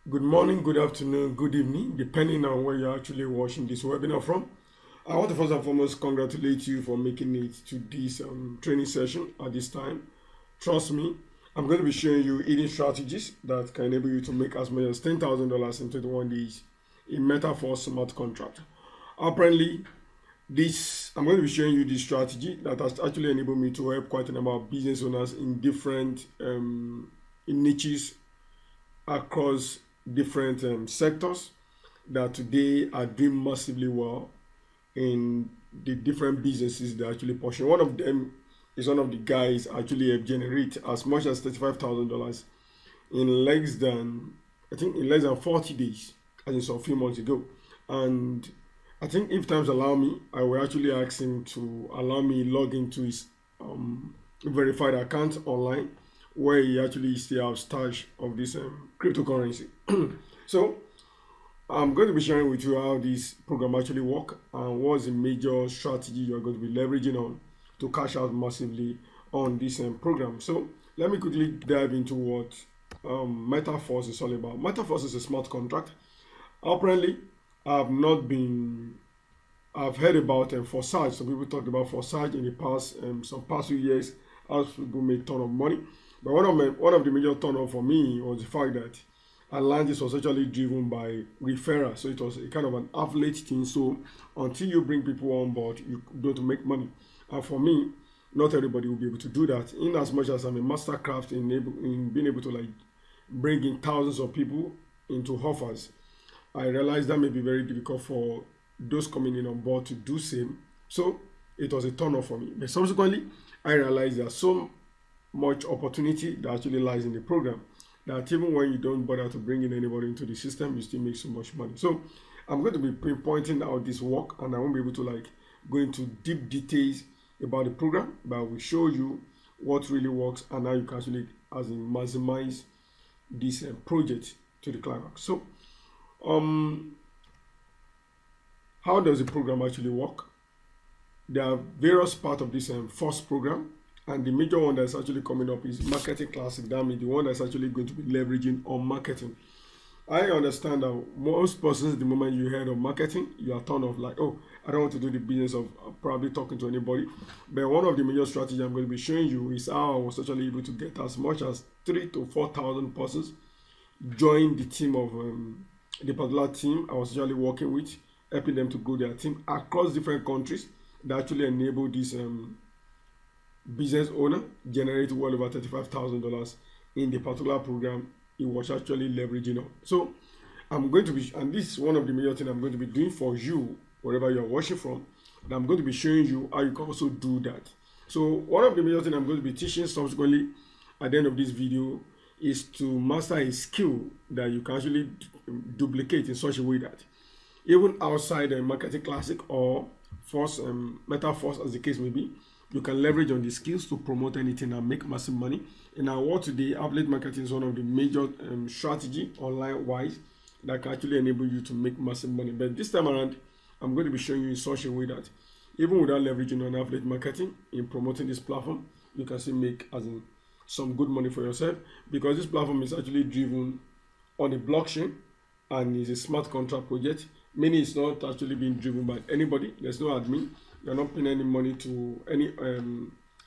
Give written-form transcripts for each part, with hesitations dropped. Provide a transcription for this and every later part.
Good morning, good afternoon, good evening, depending on where you're actually watching this webinar from. I want to first and foremost congratulate you for making it to this training session at this time. Trust me, I'm going to be showing you hidden strategies that can enable you to make as much as $10,000 in 21 days in MetaForce smart contract. Apparently, I'm going to be showing you this strategy that has actually enabled me to help quite a number of business owners in different in niches across different sectors that today are doing massively well in the different businesses they actually pushing. One of them is one of the guys actually generate as much as $35,000 in less than 40 days, as in some few months ago. And I think if times allow me, I will actually ask him to allow me log into his verified account online where he actually still has stash of this cryptocurrency. So I'm going to be sharing with you how this program actually work and what's the major strategy you're going to be leveraging on to cash out massively on this program. So let me quickly dive into what MetaForce is all about. MetaForce is a smart contract. Apparently, I've heard about Forsage. Some people talked about Forsage in the past, some past few years, as people make a ton of money. But one of the major turn off for me was the fact that Atlantis was actually driven by referral. So it was a kind of an affiliate thing. So until you bring people on board, you don't make money. And for me, not everybody will be able to do that. In as much as I'm a mastercraft in being able to like bring in thousands of people into offers, I realized that may be very difficult for those coming in on board to do same. So it was a turn off for me. But subsequently, I realized there's so much opportunity that actually lies in the program that even when you don't bother to bring in anybody into the system, you still make so much money. So I'm going to be pinpointing out this work, and I won't be able to like go into deep details about the program, but I will show you what really works and how you can actually maximize this project to the climax. So how does the program actually work? There are various parts of this first program, and the major one that's actually coming up is Marketing Classic. That means the one that's actually going to be leveraging on marketing. I understand that most persons, the moment you heard of marketing, you are turned off like, oh, I don't want to do the business of probably talking to anybody. But one of the major strategies I'm going to be showing you is how I was actually able to get as much as 3,000 to 4,000 persons join the team of the particular team I was actually working with, helping them to grow their team across different countries that actually enable this business owner generate well over $35,000 in the particular program he was actually leveraging on. So I'm going to be, and this is one of the major things I'm going to be doing for you, wherever you're watching from, and I'm going to be showing you how you can also do that. So one of the major things I'm going to be teaching subsequently at the end of this video is to master a skill that you can actually duplicate in such a way that even outside the Marketing Classic or MetaForce, as the case may be, you can leverage on the skills to promote anything and make massive money. In our world today, affiliate marketing is one of the major strategy online wise that can actually enable you to make massive money. But this time around, I'm going to be showing you in such a way that even without leveraging on affiliate marketing in promoting this platform, you can still make some good money for yourself, because this platform is actually driven on a blockchain and is a smart contract project. Meaning it's not actually being driven by anybody. There's no admin. You're not paying any money to any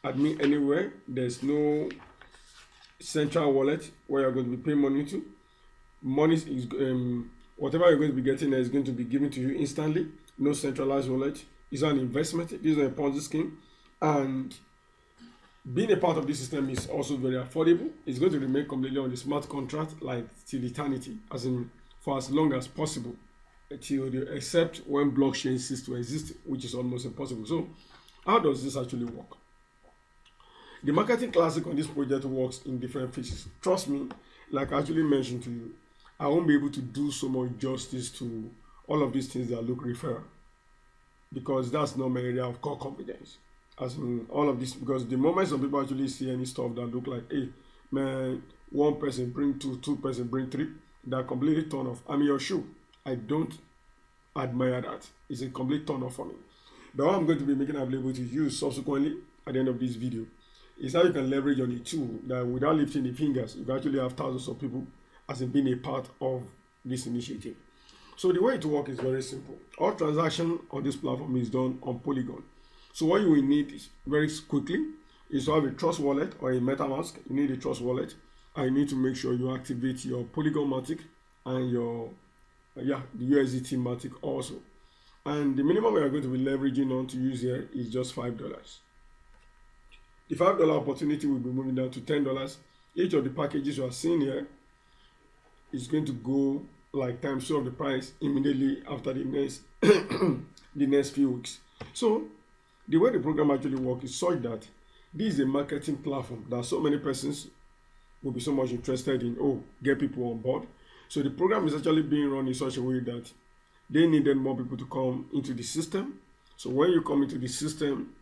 admin anywhere. There's no central wallet where you're going to be paying money to. Money is whatever you're going to be getting is going to be given to you instantly. No centralized wallet. It's an investment. This is a Ponzi scheme, and being a part of this system is also very affordable. It's going to remain completely on the smart contract like till eternity, as in for as long as possible, except when blockchain cease to exist, which is almost impossible. So how does this actually work? The Marketing Classic on this project works in different phases. Trust me, like I actually mentioned to you, I won't be able to do so much justice to all of these things that look referral, because that's not my area of core competence. As in all of this, because the moment some people actually see any stuff that look like, hey man, one person bring two person bring three, that completely turn off. I'm in your shoe. I don't admire that. It's a complete turn off for me. But what I'm going to be making available to you subsequently at the end of this video is how you can leverage on a tool that without lifting the fingers, you actually have thousands of people as in being a part of this initiative. So the way it works is very simple. All transaction on this platform is done on Polygon. So what you will need is very quickly is to have a Trust wallet or a MetaMask. You need a Trust wallet, and you need to make sure you activate your Polygon MATIC and your the USDT MATIC also. And the minimum we are going to be leveraging on to use here is just $5. The $5 opportunity will be moving down to $10. Each of the packages you are seeing here is going to go like times 2 of the price immediately after the next the next few weeks. So the way the program actually works is such that this is a marketing platform that so many persons will be so much interested in, get people on board. So the program is actually being run in such a way that they needed more people to come into the system. So when you come into the system,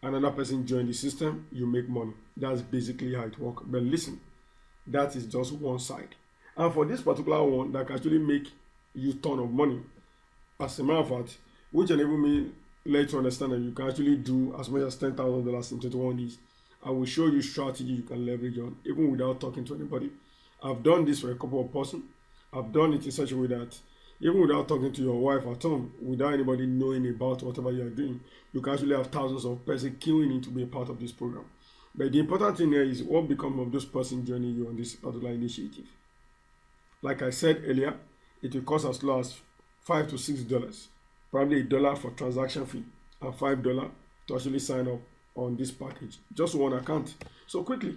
another person join the system, you make money. That's basically how it works. But listen, that is just one side. And for this particular one, that can actually make you ton of money. As a matter of fact, which enable me let you understand that you can actually do as much as $10,000 in 21 days. I will show you strategy you can leverage on, even without talking to anybody. I've done this for a couple of persons. I've done it in such a way that even without talking to your wife at home, without anybody knowing about whatever you are doing, you can actually have thousands of persons queuing in to be a part of this program. But the important thing here is what becomes of those persons joining you on this particular initiative. Like I said earlier, it will cost as low as $5 to $6, probably $1 for transaction fee and $5 to actually sign up on this package. Just one account. So quickly,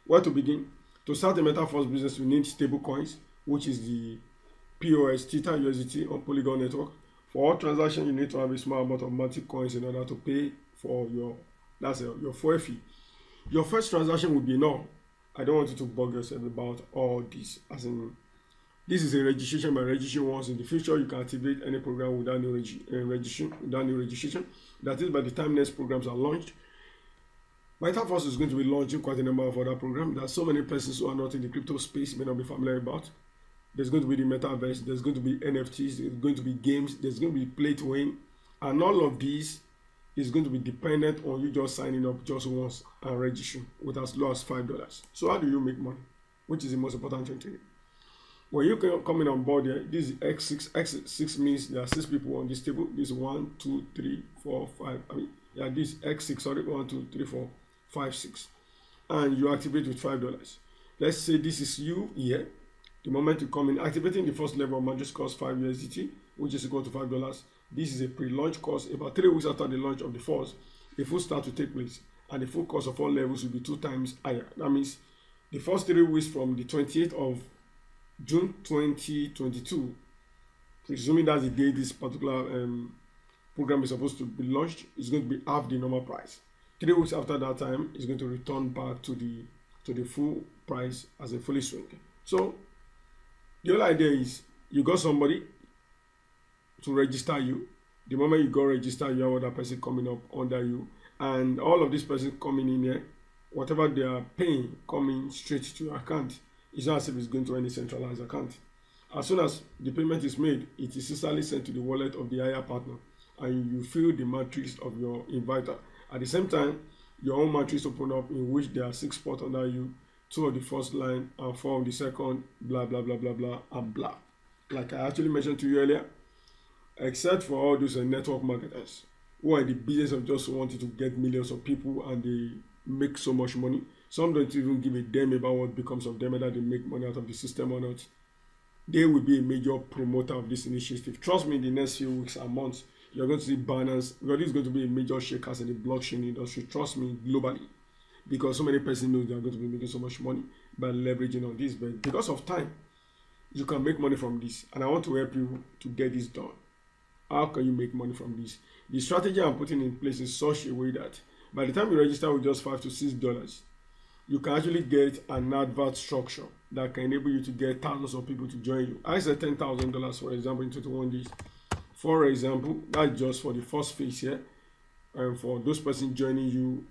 where to begin? To start a MetaForce business, you need stable coins, which is the POS, Theta USDT on Polygon network. For all transactions, you need to have a small amount of MATIC coins in order to pay for your fuel fee. Your first transaction will be null. I don't want you to bug yourself about all this. As in, this is a registration by registration once. In the future, you can activate any program without new registration. That is, by the time next programs are launched. MetaForce is going to be launching quite a number of other programs that so many persons who are not in the crypto space may not be familiar about. There's going to be the Metaverse, there's going to be NFTs, there's going to be games, there's going to be play to win, and all of these is going to be dependent on you just signing up just once and registering with as low as $5. So how do you make money? Which is the most important thing to you. When you come in on board here, this is X6. X6 means there are 6 people on this table. This is 1, 2, 3, 4, 5. This X6, sorry, 1, 2, 3, 4, 5, 6. And you activate with $5. Let's say this is you here. The moment you come in, activating the first level of MATIC costs 5 USDT, which is equal to $5. This is a pre-launch cost. About 3 weeks after the launch of the first, a full start to take place, and the full cost of all levels will be 2 times higher. That means the first 3 weeks from the 28th of June 2022, presuming that's the day this particular program is supposed to be launched, is going to be half the normal price. 3 weeks after that time, it's going to return back to the full price as a fully swing. So the whole idea is you got somebody to register you. The moment you go register, you have other person coming up under you, and all of these persons coming in here, whatever they are paying coming straight to your account. It's not as if it's going to any centralized account. As soon as the payment is made, it is instantly sent to the wallet of the hire partner, and you fill the matrix of your inviter. At the same time, your own matrix open up in which there are 6 spots under you, 2 of the first line and 4 of the second, blah, blah, blah, blah, blah, and blah. Like I actually mentioned to you earlier, except for all those network marketers who are in the business of just wanting to get millions of people and they make so much money. Some don't even give a damn about what becomes of them, whether they make money out of the system or not. They will be a major promoter of this initiative. Trust me, in the next few weeks and months, you're going to see banners. Because this is going to be a major shakers in the blockchain industry. Trust me, globally. Because so many persons know they are going to be making so much money by leveraging on this. But because of time, you can make money from this. And I want to help you to get this done. How can you make money from this? The strategy I'm putting in place is such a way that by the time you register with just $5 to $6, you can actually get an advert structure that can enable you to get thousands of people to join you. I said $10,000, for example, in 21 days. For example, that's just for the first phase here. And for those persons joining you,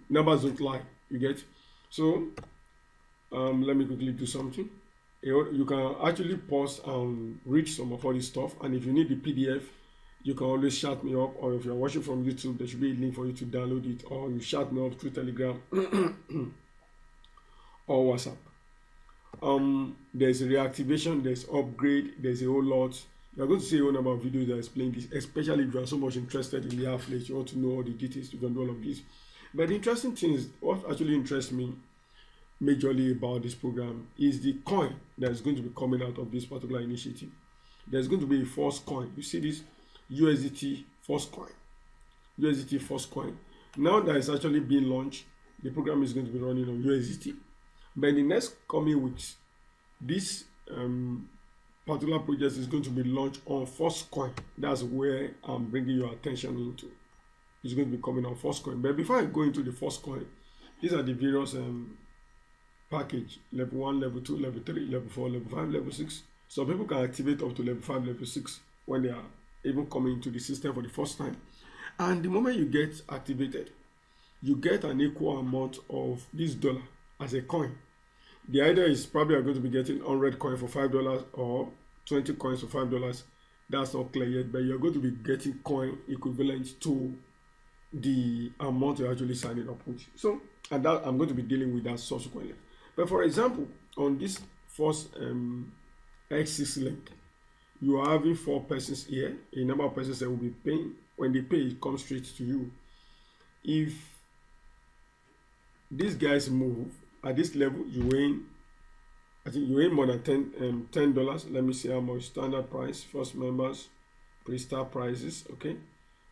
numbers don't lie, you get? So, let me quickly do something. You can actually pause and read some of all this stuff. And if you need the PDF, you can always shout me up, or if you're watching from YouTube, there should be a link for you to download it, or you shout me up through Telegram or WhatsApp. There's reactivation, there's upgrade, there's a whole lot. You're going to see a whole number of videos that explain this, especially if you are so much interested in the affiliate, you want to know all the details, you don't know all of this. But the interesting thing is, what actually interests me majorly about this program is the coin that is going to be coming out of this particular initiative. There's going to be a Force coin. You see this USDT Force coin. USDT Force coin. Now that it's actually being launched, the program is going to be running on USDT. But in the next coming weeks, this particular project is going to be launched on Force coin. That's where I'm bringing your attention into. It's going to be coming on Force coin. But before I go into the Force coin, these are the various package: level 1, level 2, level 3, level 4, level 5, level 6. So people can activate up to level 5, level 6 when they are even coming into the system for the first time. And the moment you get activated, you get an equal amount of this dollar as a coin. The idea is probably you're going to be getting 100 coins for $5 or 20 coins for $5. That's not clear yet, but you're going to be getting coin equivalent to the amount you're actually signing up with. So, and that I'm going to be dealing with that subsequently. But for example, on this first X6 link, you are having 4 persons here, a number of persons that will be paying. When they pay, it comes straight to you. If these guys move at this level, you win. I think you win more than $10. Let me see how much standard price, first members, pre-start prices. Okay,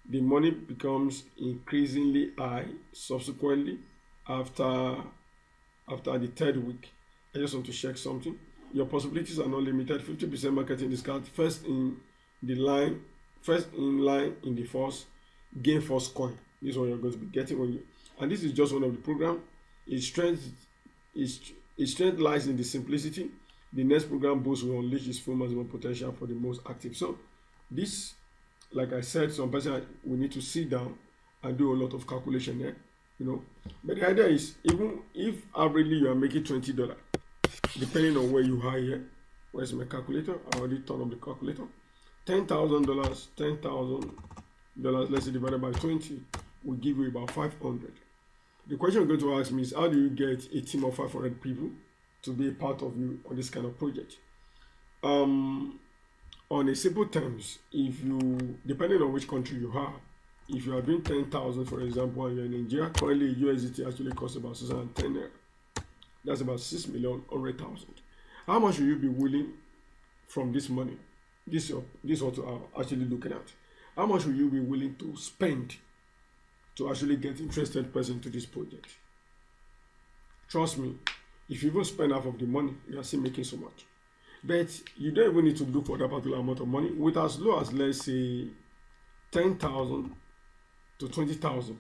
the money becomes increasingly high subsequently after the 3rd week. I just want to check something. Your possibilities are not limited. 50% marketing discount. First in line in the Force, gain Force coin. This is what you're going to be getting when you. And this is just one of the program. Its strength lies in the simplicity. The next program boost will unleash its full maximum potential for the most active. So this, like I said, some person we need to sit down and do a lot of calculation there, you know. But the idea is, even if averagely you are making $20, depending on where you are here. Where's my calculator? I already turned on the calculator. $10,000, let's say divided by 20, will give you about 500. The question you're going to ask me is, how do you get a team of 500 people to be a part of you on this kind of project? On a simple terms, if you, depending on which country you are, if you are doing 10,000, for example, and you're in Nigeria, currently USDT actually costs about 610. That's about 6,100,000. How much will you be willing from this money? This is what I'm actually looking at. How much will you be willing to spend to actually get interested person to this project? Trust me, if you even spend half of the money, you are still making so much. But you don't even need to look for that particular amount of money. With as low as, let's say, 10,000 to 20,000,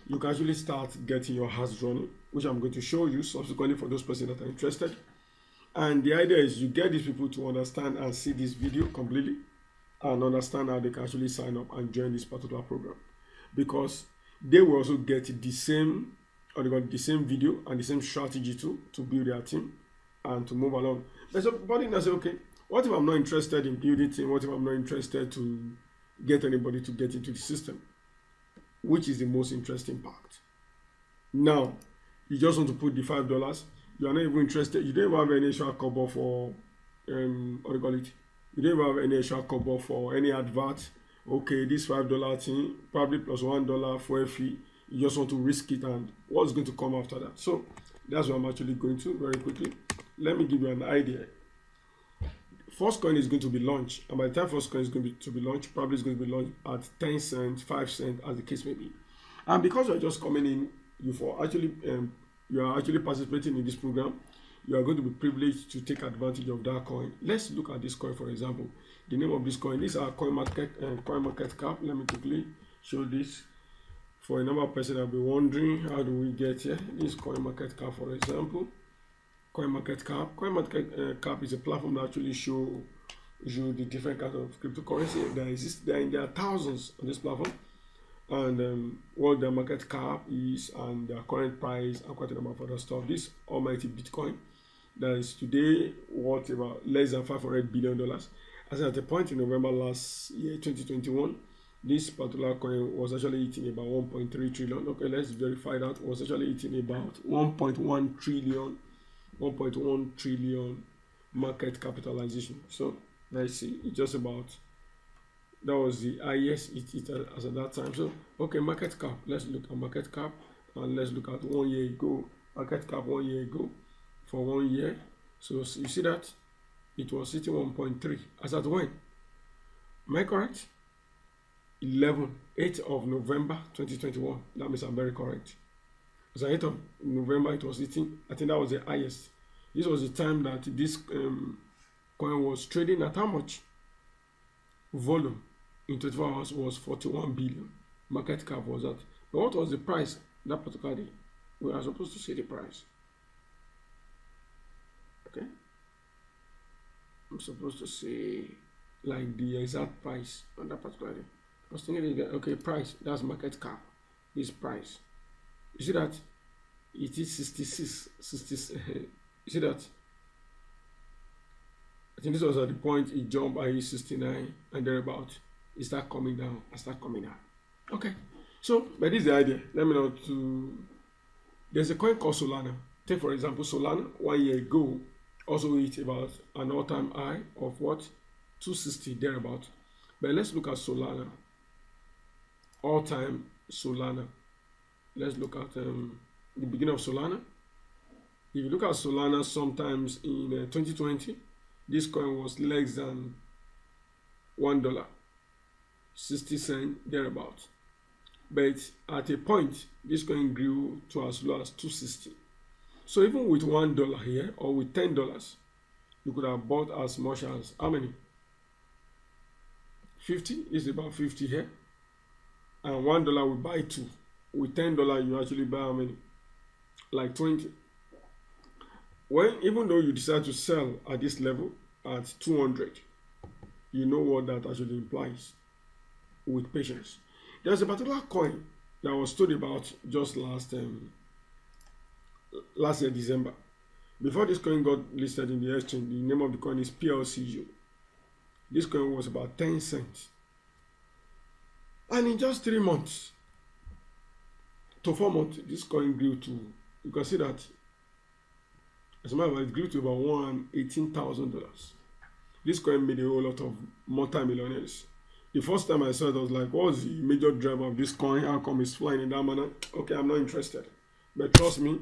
you can actually start getting your hearts running, which I'm going to show you subsequently for those persons that are interested. And the idea is you get these people to understand and see this video completely and understand how they can actually sign up and join this particular program, because they will also get the same, or they got the same video and the same strategy to build their team and to move along. But somebody now say, okay, what if I'm not interested in building team? What if I'm not interested to get anybody to get into the system? Which is the most interesting part. Now, you just want to put the $5. You are not even interested. You don't even have any extra cover for, what do you call it? You don't even have any extra cover for any advert. Okay, this $5 thing, probably plus $1 for a fee. You just want to risk it, and what's going to come after that? So that's what I'm actually going to very quickly. Let me give you an idea. First coin is going to be launched, and by the time first coin is going to be launched, probably it's going to be launched at 10 cents, 5 cents, as the case may be. And because you're just coming in, you are actually participating in this program, you are going to be privileged to take advantage of that coin. Let's look at this coin, for example. The name of this coin, these are coin market cap. Let me quickly show this for a number of persons that will be wondering, how do we get here? This coin market cap, for example. Coin market cap is a platform that actually show you the different kinds of cryptocurrency that exist. There are thousands on this platform, and what their market cap is and their current price and quite a number of other stuff. This almighty Bitcoin that is today worth about less than $500 billion. As at a point in November last year, 2021, this particular coin was actually eating about 1.3 trillion. Okay, let's verify that. Was actually eating about 1.1 trillion 1.1 trillion market capitalization. So let's see, it's just about, that was the highest it as at that time. So okay, market cap, let's look at market cap, and let's look at 1 year ago, market cap 1 year ago for 1 year. So you see that it was sitting 1.3 as at when? Am I correct? 8th of November 2021. That means I'm very correct. As at 8th of November, it was hitting, I think that was the highest. This was the time that this coin was trading at how much? Volume in 24 hours was 41 billion. Market cap was that. But what was the price that particular day? We are supposed to see the price. Okay. I'm supposed to say like the exact price on that particular day. I was thinking, okay, price, that's market cap. This price. You see that? It is 66. You see that? I think this was at the point it jumped by 69 and thereabout. It start coming down. I start coming down. Okay. So, but this is the idea. Let me know to. There's a coin called Solana. Take for example Solana 1 year ago also hit about an all-time high of what? 260 thereabout. But let's look at Solana. All-time Solana. Let's look at the beginning of Solana. If you look at Solana, sometimes in 2020, this coin was less than $1, 60 cents thereabout. But at a point, this coin grew to as low as 260. So even with $1 here or with $10, you could have bought as much as how many? 50 is about 50 here, and $1 will buy 2. With $10, you actually buy how many? Like 20. When even though you decide to sell at this level at 200, you know what that actually implies with patience. There's a particular coin that was told about just last year December. Before this coin got listed in the exchange, the name of the coin is PLCU. This coin was about 10 cents. And in just 3 months to 4 months, this coin grew to, you can see that, as a matter of fact, it grew to about $118,000. This coin made a whole lot of multi-millionaires. The first time I saw it, I was like, what's the major driver of this coin? How come it's flying in that manner? Okay, I'm not interested. But trust me,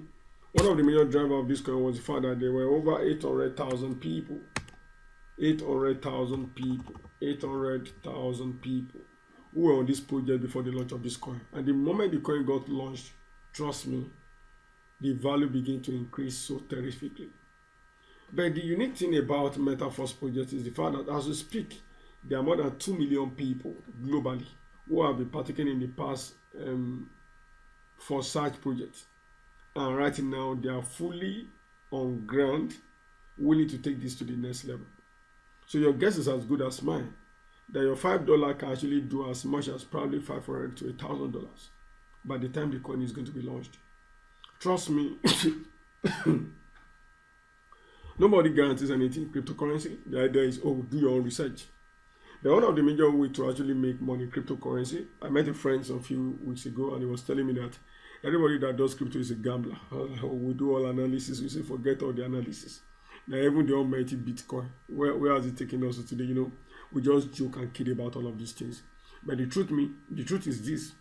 one of the major drivers of this coin was the fact that there were over 800,000 people. 800,000 people who were on this project before the launch of this coin. And the moment the coin got launched, trust me, the value began to increase so terrifically. But the unique thing about MetaForce project is the fact that as we speak, there are more than 2 million people globally who have been partaking in the past Forsage project. And right now, they are fully on ground, willing to take this to the next level. So your guess is as good as mine, that your $5 can actually do as much as probably $500 to $1,000 by the time the coin is going to be launched. Trust me, nobody guarantees anything in cryptocurrency. The idea is, oh, do your own research. But one of the major ways to actually make money in cryptocurrency, I met a friend some few weeks ago and he was telling me that everybody that does crypto is a gambler. We do all analysis, we say forget all the analysis. Now even the almighty Bitcoin, where has it taken us today? You know, we just joke and kid about all of these things. But the truth is this: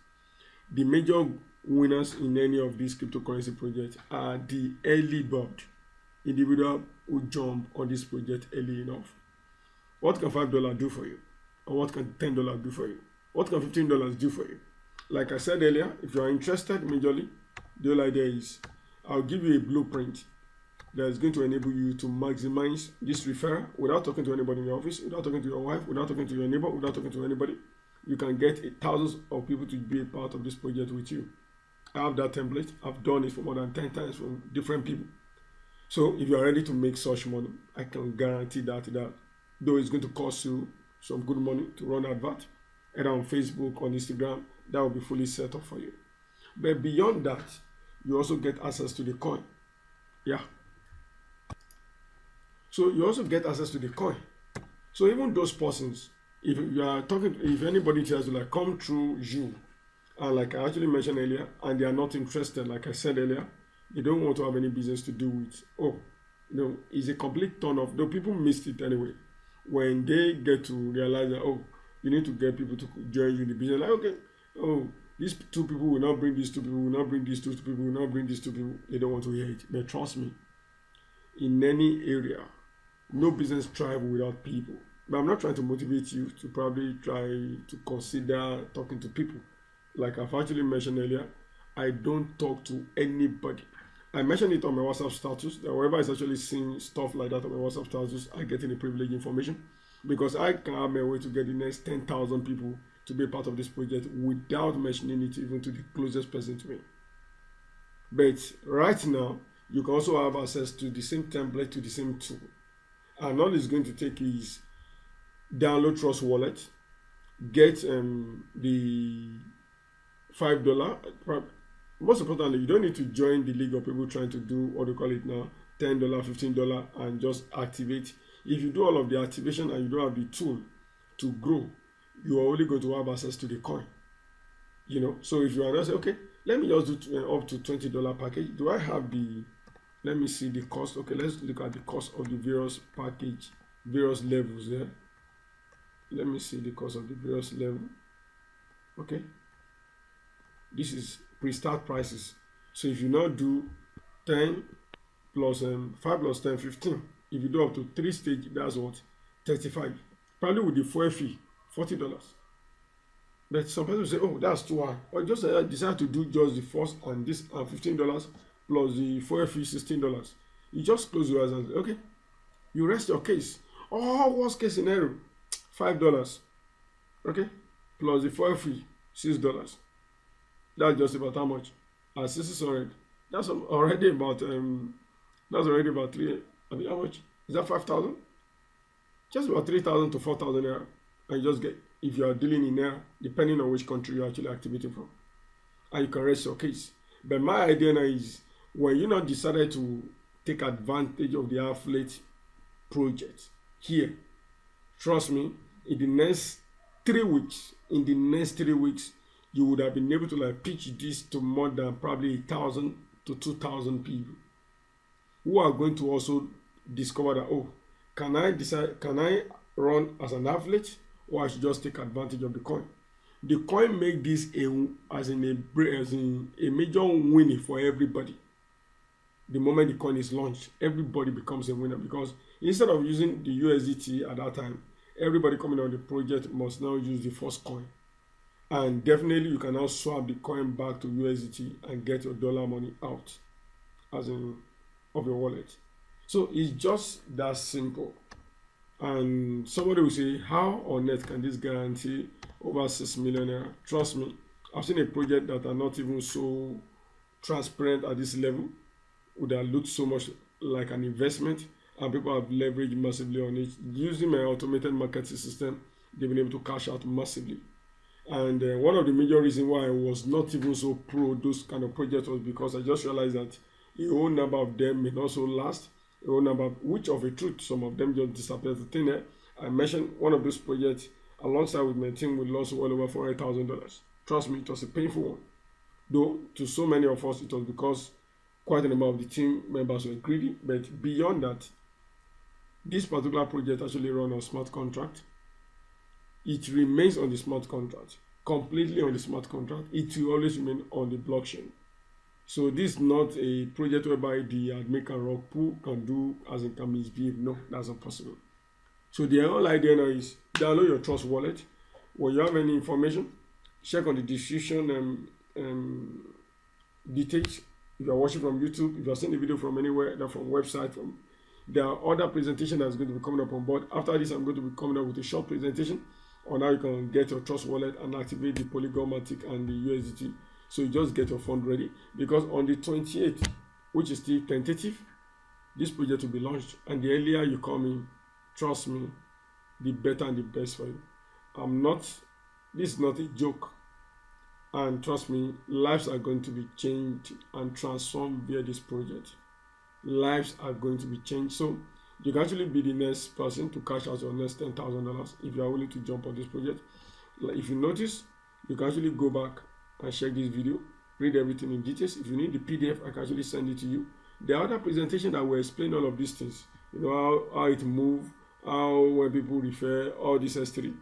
the major winners in any of these cryptocurrency projects are the early bird individual who jump on this project early enough. What can $5 do for you? Or what can $10 do for you? What can $15 do for you? Like I said earlier, if you are interested majorly, the whole idea is I'll give you a blueprint that is going to enable you to maximize this referral without talking to anybody in your office, without talking to your wife, without talking to your neighbor, without talking to anybody. You can get thousands of people to be a part of this project with you. I have that template. I've done it for more than 10 times from different people. So if you are ready to make such money, I can guarantee that though it's going to cost you some good money to run advert, either on Facebook, on Instagram, that will be fully set up for you. But beyond that, you also get access to the coin. Yeah. So you also get access to the coin. So even those persons, if you are talking, if anybody tells you like come through you, and like I actually mentioned earlier, and they are not interested, like I said earlier, they don't want to have any business to do with, oh, It's a complete turn off. Though people missed it anyway. When they get to realize that, oh, you need to get people to join you in the business, like, okay, oh, these two people will not bring these two people, will not bring these two people, will not bring these two people. They don't want to hear it. But trust me, in any area, no business thrives without people. But I'm not trying to motivate you to probably try to consider talking to people. Like I've actually mentioned earlier, I don't talk to anybody. I mentioned it on my WhatsApp status that wherever is actually seeing stuff like that on my WhatsApp status, I get any privileged information because I can have my way to get the next 10,000 people to be a part of this project without mentioning it even to the closest person to me. But right now, you can also have access to the same template, to the same tool. And all it's going to take is download Trust Wallet, get the $5. Most importantly, you don't need to join the league of people trying to do what they call it now, $10, $15, and just activate. If you do all of the activation and you don't have the tool to grow, you are only going to have access to the coin. So if you are not say, okay, let me just do up to $20 package. Do I have let me see the cost. Okay, let's look at the cost of the various package, various levels there. Let me see the cost of the various level. Okay. This is pre-start prices. So if you now do 10 plus 5 plus 10, 15. If you do up to 3 stages, that's what? 35. Probably with the fuel fee, $40. But some people say, oh, that's too high. Or just decide to do just the first and this and $15 plus the fuel fee, $16. You just close your eyes and say, okay, you rest your case. Oh, worst case scenario, $5. Okay, plus the fuel fee, $6. That's just about how much? 600. That's already about that's already about 3. I mean, how much? Is that 5,000? Just about 3,000 to 4,000 naira. And you just get, if you are dealing in naira, depending on which country you're actually activating from, and you can rest your case. But my idea now is when you not decided to take advantage of the affiliate project here, trust me, in the next 3 weeks, you would have been able to pitch this to more than probably 1,000 to 2,000 people who are going to also discover that, oh, can I run as an affiliate, or I should just take advantage of the coin? The coin make this as in a major winning for everybody. The moment the coin is launched, everybody becomes a winner, because instead of using the USDT at that time, everybody coming on the project must now use the first coin. And definitely you can now swap the coin back to USDT and get your dollar money out as in of your wallet. So it's just that simple. And somebody will say, how on earth can this guarantee over 6 million? Trust me, I've seen a project that are not even so transparent at this level, would have looked so much like an investment, and people have leveraged massively on it. Using my automated marketing system, they've been able to cash out massively. And one of the major reasons why I was not even so pro those kind of projects was because I just realized that a whole number of them may not so last, a whole number, which of a truth, some of them just disappeared to thin air. I mentioned one of those projects alongside with my team, we lost well over $400,000. Trust me, it was a painful one. Though to so many of us, it was because quite a number of the team members were greedy. But beyond that, this particular project actually run on smart contract. It remains on the smart contract, completely on the smart contract. It will always remain on the blockchain. So this is not a project whereby the admin can rock pool can do as it can misbehave. No, that's not possible. So the whole idea now is download your Trust Wallet. When you have any information, check on the description details. If you are watching from YouTube, if you are seeing the video from anywhere, either from website, there are other presentations that's going to be coming up on board. After this, I'm going to be coming up with a short presentation on how you can get your Trust Wallet and activate the Polygon, MATIC, and the USDT. So you just get your fund ready, because on the 28th, which is still tentative, this project will be launched. And the earlier you come in, trust me, the better and the best for you. This is not a joke. And trust me, lives are going to be changed and transformed via this project. Lives are going to be changed. So you can actually be the next person to cash out your next $10,000 if you are willing to jump on this project. If you notice, you can actually go back and check this video, read everything in details. If you need the PDF, I can actually send it to you. The other presentation that will explain all of these things, how it move, how when people refer, all this S3.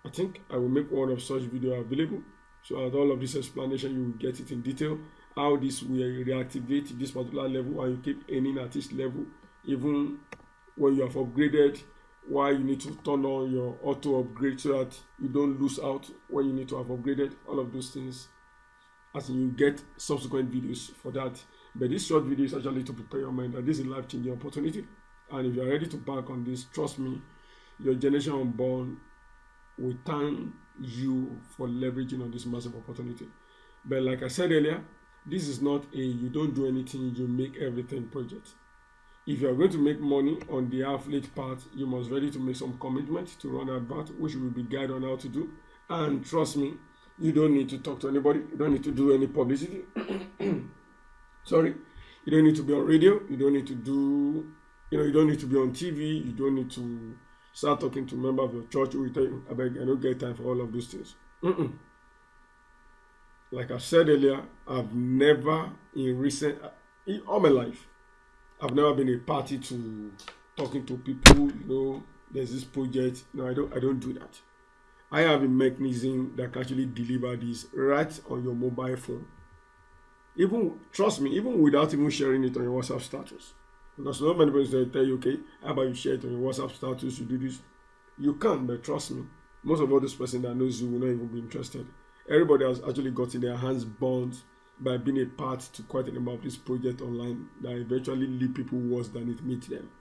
I think I will make one of such video available. So at all of this explanation, you will get it in detail. How this will reactivate this particular level and you keep earning at this level, even when you have upgraded, why you need to turn on your auto upgrade so that you don't lose out when you need to have upgraded, all of those things, as you get subsequent videos for that. But this short video is actually to prepare your mind that this is a life-changing opportunity, and if you are ready to bank on this, trust me, your generation unborn will thank you for leveraging on this massive opportunity. But like I said earlier, this is not a you don't do anything, you make everything project. If you are going to make money on the affiliate part, you must ready to make some commitment to run advert, which will be guided on how to do. And trust me, you don't need to talk to anybody. You don't need to do any publicity. Sorry, you don't need to be on radio. You don't need to do, you don't need to be on TV. You don't need to start talking to members of your church who will tell you, I beg, I don't get time for all of those things. Like I said earlier, I've never in all my life, I've never been a party to talking to people, there's this project. No, I don't do that. I have a mechanism that can actually deliver this right on your mobile phone. Even, trust me, even without even sharing it on your WhatsApp status. Because so many people tell you, okay, how about you share it on your WhatsApp status, you do this. You can, but trust me, most of all this person that knows you will not even be interested. Everybody has actually gotten their hands burned by being a part to quite a number of this project online that eventually leave people worse than it meets them.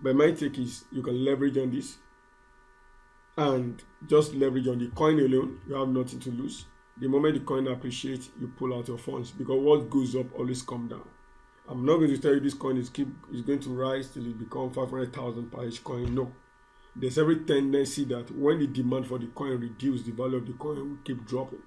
But my take is you can leverage on this and just leverage on the coin alone. You have nothing to lose. The moment the coin appreciates, you pull out your funds, because what goes up always comes down. I'm not going to tell you this coin is going to rise till it becomes 500,000 per each coin. No. There's every tendency that when the demand for the coin reduces, the value of the coin will keep dropping.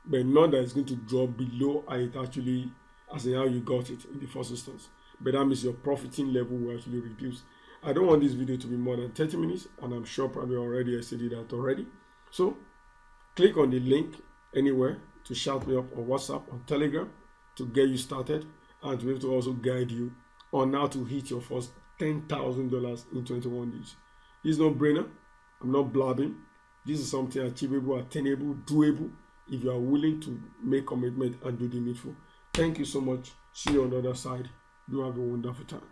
But not that it's going to drop below it actually, as in how you got it in the first instance. But that means your profiting level will actually reduce. I don't want this video to be more than 30 minutes, and I'm sure probably already I said that already. So click on the link anywhere to shout me up on WhatsApp, on Telegram, to get you started and to be able to also guide you on how to hit your first $10,000 in 21 days. This is no brainer. I'm not blabbing. This is something achievable, attainable, doable, if you are willing to make commitment and do the needful. Thank you so much. See you on the other side. Do have a wonderful time.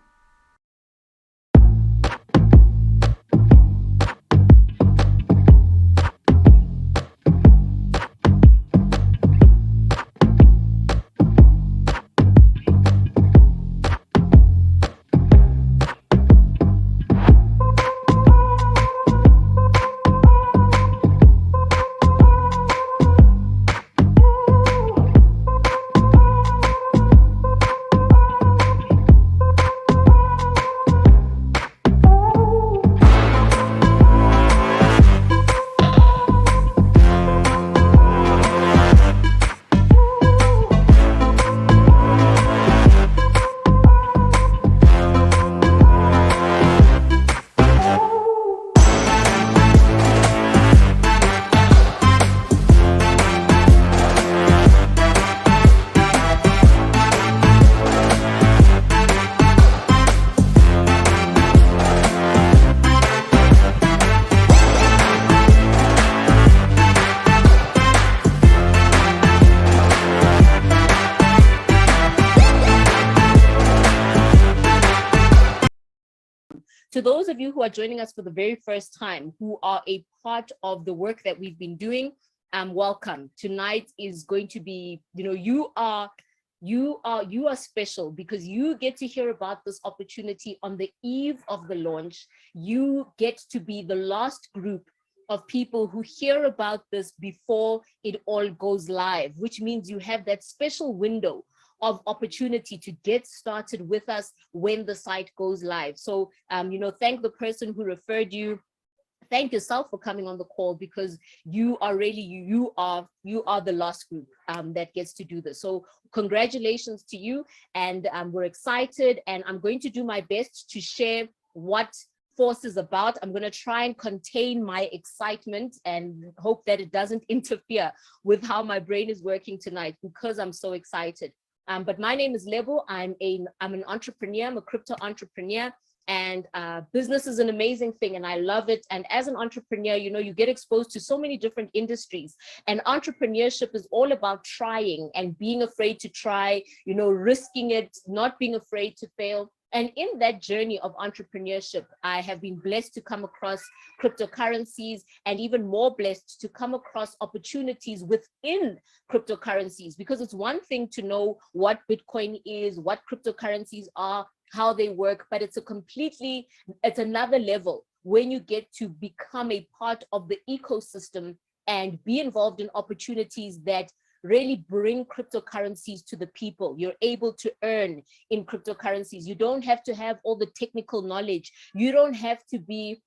To those of you who are joining us for the very first time, who are a part of the work that we've been doing, welcome. Tonight is going to be, you are special because you get to hear about this opportunity on the eve of the launch. You get to be the last group of people who hear about this before it all goes live, which means you have that special window of opportunity to get started with us when the site goes live. So, thank the person who referred you. Thank yourself for coming on the call, because you are really, you are the last group that gets to do this. So congratulations to you. And we're excited, and I'm going to do my best to share what Force is about. I'm going to try and contain my excitement and hope that it doesn't interfere with how my brain is working tonight, because I'm so excited. But my name is Lebo. I'm an entrepreneur. I'm a crypto entrepreneur. And business is an amazing thing, and I love it. And as an entrepreneur, you know, you get exposed to so many different industries. And entrepreneurship is all about trying and being afraid to try, you know, risking it, not being afraid to fail. And in that journey of entrepreneurship, I have been blessed to come across cryptocurrencies, and even more blessed to come across opportunities within cryptocurrencies, because it's one thing to know what Bitcoin is, what cryptocurrencies are, how they work, but it's another level when you get to become a part of the ecosystem and be involved in opportunities that really bring cryptocurrencies to the people. You're able to earn in cryptocurrencies. You don't have to have all the technical knowledge. You don't have to be,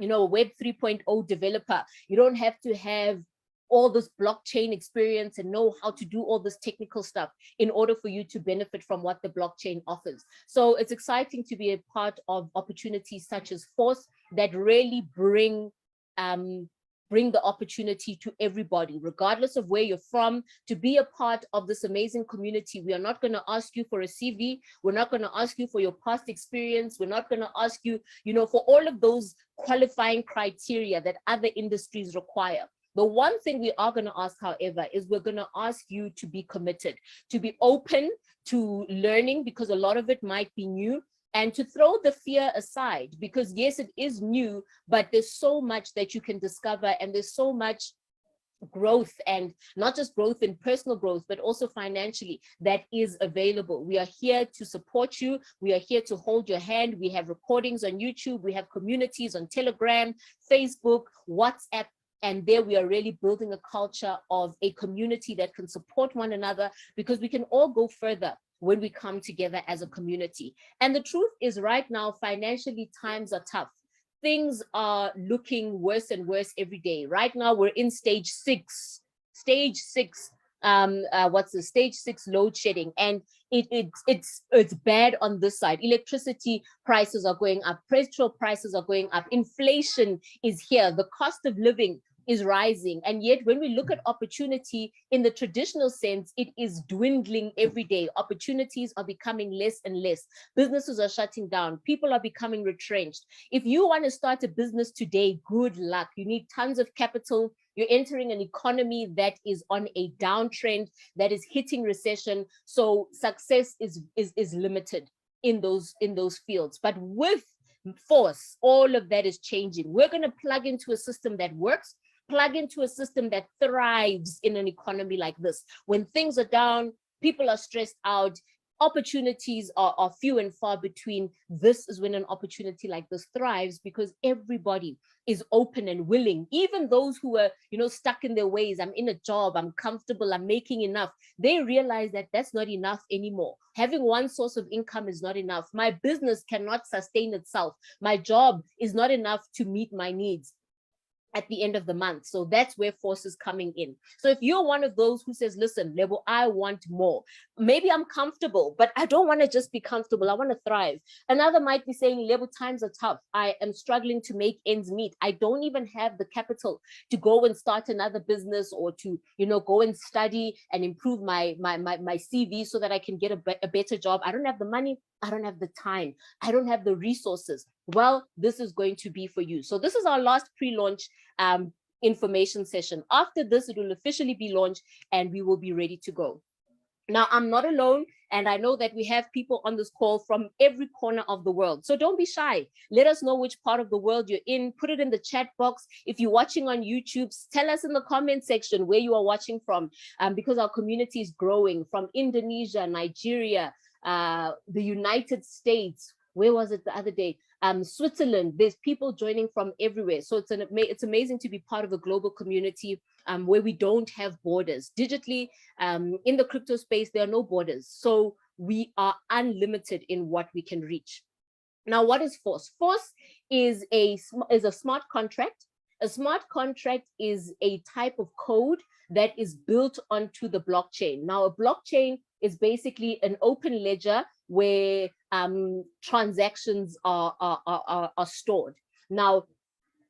you know, a Web 3.0 developer. You don't have to have all this blockchain experience and know how to do all this technical stuff in order for you to benefit from what the blockchain offers. So it's exciting to be a part of opportunities such as Force that really bring the opportunity to everybody, regardless of where you're from, to be a part of this amazing community. We are not going to ask you for a CV. We're not going to ask you for your past experience. We're not going to ask you, you know, for all of those qualifying criteria that other industries require. The one thing we are going to ask, however, is we're going to ask you to be committed, to be open to learning, because a lot of it might be new, and to throw the fear aside, because yes, it is new, but there's so much that you can discover, and there's so much growth, and not just growth in personal growth, but also financially, that is available. We are here to support you. We are here to hold your hand. We have recordings on YouTube. We have communities on Telegram, Facebook, WhatsApp. And there we are really building a culture of a community that can support one another, because we can all go further when we come together as a community. And the truth is, right now, financially, times are tough. Things are looking worse and worse every day. Right now, we're in stage 6. Stage 6, stage 6 load shedding. And it's bad on this side. Electricity prices are going up, petrol prices are going up, inflation is here, the cost of living is rising. And yet when we look at opportunity in the traditional sense, it is dwindling every day. Opportunities are becoming less and less. Businesses are shutting down. People are becoming retrenched. If you want to start a business today, good luck. You need tons of capital. You're entering an economy that is on a downtrend, that is hitting recession. So success is limited in those fields. But with Force, all of that is changing. We're going to plug into a system that works, plug into a system that thrives in an economy like this. When things are down, people are stressed out, opportunities are few and far between. This is when an opportunity like this thrives, because everybody is open and willing. Even those who are, you know, stuck in their ways, I'm in a job, I'm comfortable, I'm making enough, they realize that that's not enough anymore. Having one source of income is not enough. My business cannot sustain itself. My job is not enough to meet my needs at the end of the month. So that's where Force is coming in. So if you're one of those who says, listen, Lebo, I want more. Maybe I'm comfortable, but I don't want to just be comfortable. I want to thrive. Another might be saying, Lebo, times are tough. I am struggling to make ends meet. I don't even have the capital to go and start another business, or to, you know, go and study and improve my CV so that I can get a better job. I don't have the money. I don't have the time. I don't have the resources. Well, this is going to be for you. So this is our last pre-launch information session. After this, it will officially be launched and we will be ready to go. Now, I'm not alone, and I know that we have people on this call from every corner of the world. So don't be shy. Let us know which part of the world you're in. Put it in the chat box. If you're watching on YouTube, tell us in the comment section where you are watching from, because our community is growing, from Indonesia, Nigeria, the United States. Where was it the other day? Switzerland. There's people joining from everywhere. So it's amazing to be part of a global community where we don't have borders. Digitally, in the crypto space, there are no borders. So we are unlimited in what we can reach. Now, what is Force? Force is a smart contract. A smart contract is a type of code that is built onto the blockchain. Now, a blockchain is basically an open ledger where transactions are stored. Now,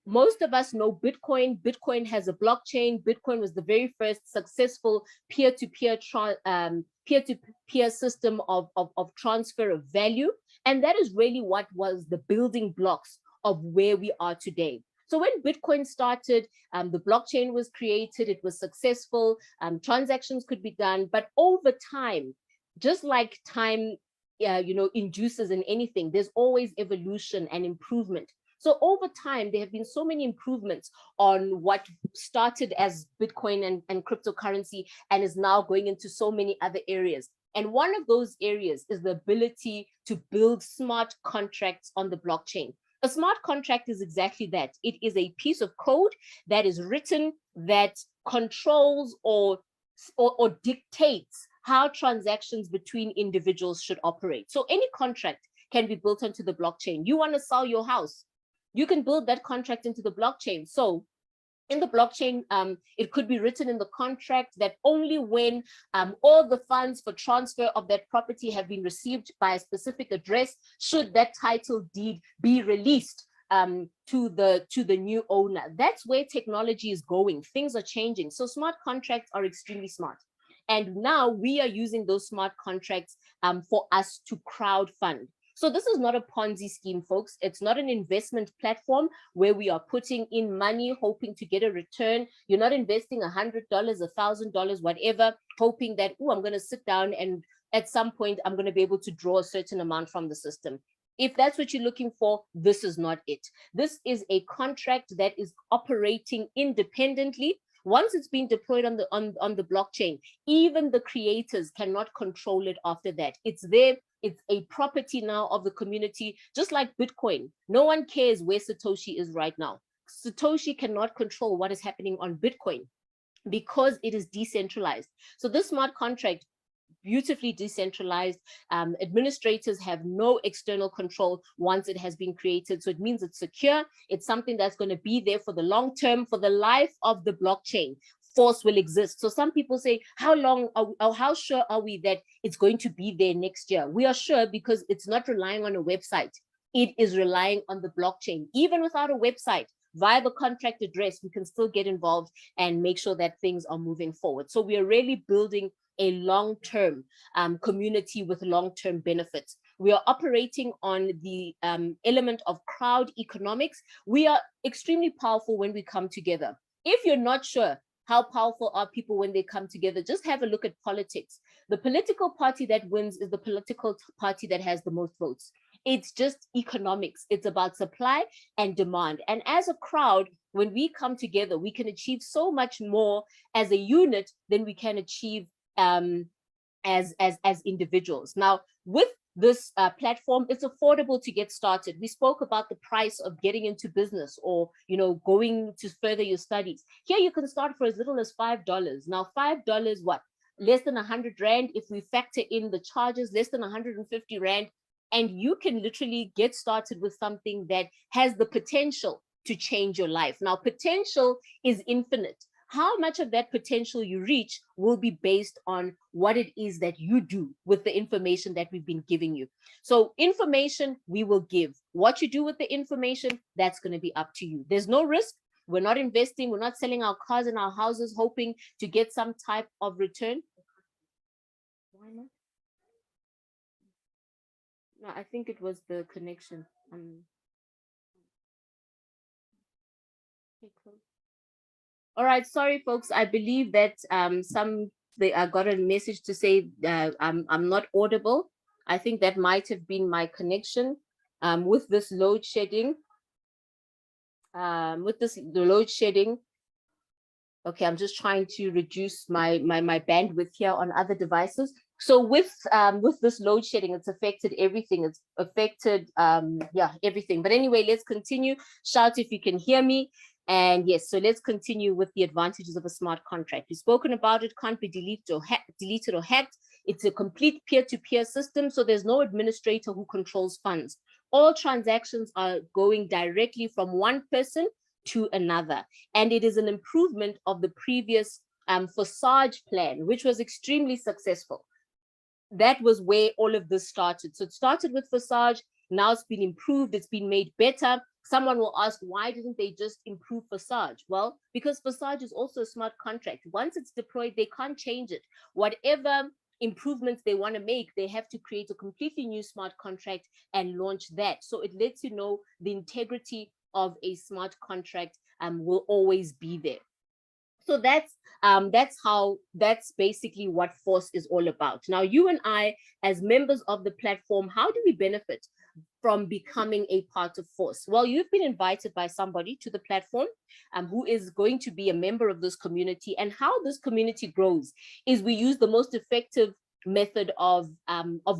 most of us know Bitcoin. Bitcoin has a blockchain. Bitcoin was the very first successful peer-to-peer peer-to-peer system of transfer of value. And that is really what was the building blocks of where we are today. So when Bitcoin started, the blockchain was created, it was successful, transactions could be done, but over time, just like time induces in anything, there's always evolution and improvement. So over time, there have been so many improvements on what started as Bitcoin and cryptocurrency and is now going into so many other areas. And one of those areas is the ability to build smart contracts on the blockchain. A smart contract is exactly that. It is a piece of code that is written that controls or dictates how transactions between individuals should operate. So any contract can be built onto the blockchain. You want to sell your house, you can build that contract into the blockchain. So in the blockchain, it could be written in the contract that only when all the funds for transfer of that property have been received by a specific address, should that title deed be released to the new owner. That's where technology is going. Things are changing. So smart contracts are extremely smart. And now we are using those smart contracts for us to crowdfund. So this is not a Ponzi scheme, folks. It's not an investment platform where we are putting in money, hoping to get a return. You're not investing $100, $1,000, whatever, hoping that, oh, I'm going to sit down and at some point I'm going to be able to draw a certain amount from the system. If that's what you're looking for, this is not it. This is a contract that is operating independently. Once it's been deployed on the blockchain, even the creators cannot control it after that. It's there. It's a property now of the community, just like Bitcoin. No one cares where Satoshi is right now. Satoshi cannot control what is happening on Bitcoin because it is decentralized. So this smart contract, beautifully decentralized, administrators have no external control once it has been created. So it means it's secure. It's something that's going to be there for the long term, for the life of the blockchain. Force will exist. So some people say, how long or how sure are we that it's going to be there next year? We are sure because it's not relying on a website. It is relying on the blockchain. Even without a website, via the contract address, we can still get involved and make sure that things are moving forward. So we are really building a long-term community with long-term benefits. We are operating on the element of crowd economics. We are extremely powerful when we come together. If you're not sure how powerful are people when they come together, just have a look at politics. The political party that wins is the political party that has the most votes. It's just economics. It's about supply and demand. And as a crowd, when we come together, we can achieve so much more as a unit than we can achieve as individuals. Now, with this platform, it's affordable to get started. We spoke about the price of getting into business or, going to further your studies. Here, you can start for as little as $5. Now, $5, what? Less than 100 Rand. If we factor in the charges, less than 150 Rand. And you can literally get started with something that has the potential to change your life. Now, potential is infinite. How much of that potential you reach will be based on what it is that you do with the information that we've been giving you. So information we will give. What you do with the information, that's going to be up to you. There's no risk. We're not investing. We're not selling our cars and our houses hoping to get some type of return. Why not? No, I think it was the connection. Okay, cool. All right, sorry, folks. I believe that they got a message to say I'm not audible. I think that might have been my connection with this load shedding. The load shedding. Okay, I'm just trying to reduce my bandwidth here on other devices. So with this load shedding, it's affected everything. It's affected everything. But anyway, let's continue. Shout if you can hear me. And yes, so let's continue with the advantages of a smart contract. We've spoken about it, can't be deleted or hacked. It's a complete peer-to-peer system, so there's no administrator who controls funds. All transactions are going directly from one person to another. And it is an improvement of the previous Forsage plan, which was extremely successful. That was where all of this started. So it started with Forsage, now it's been improved, it's been made better. Someone will ask, why didn't they just improve Forsage? Well, because Forsage is also a smart contract. Once it's deployed, they can't change it. Whatever improvements they want to make, they have to create a completely new smart contract and launch that. So it lets you know the integrity of a smart contract will always be there. So that's basically what Force is all about. Now, you and I, as members of the platform, how do we benefit from becoming a part of Force? Well, you've been invited by somebody to the platform who is going to be a member of this community. And how this community grows is we use the most effective method of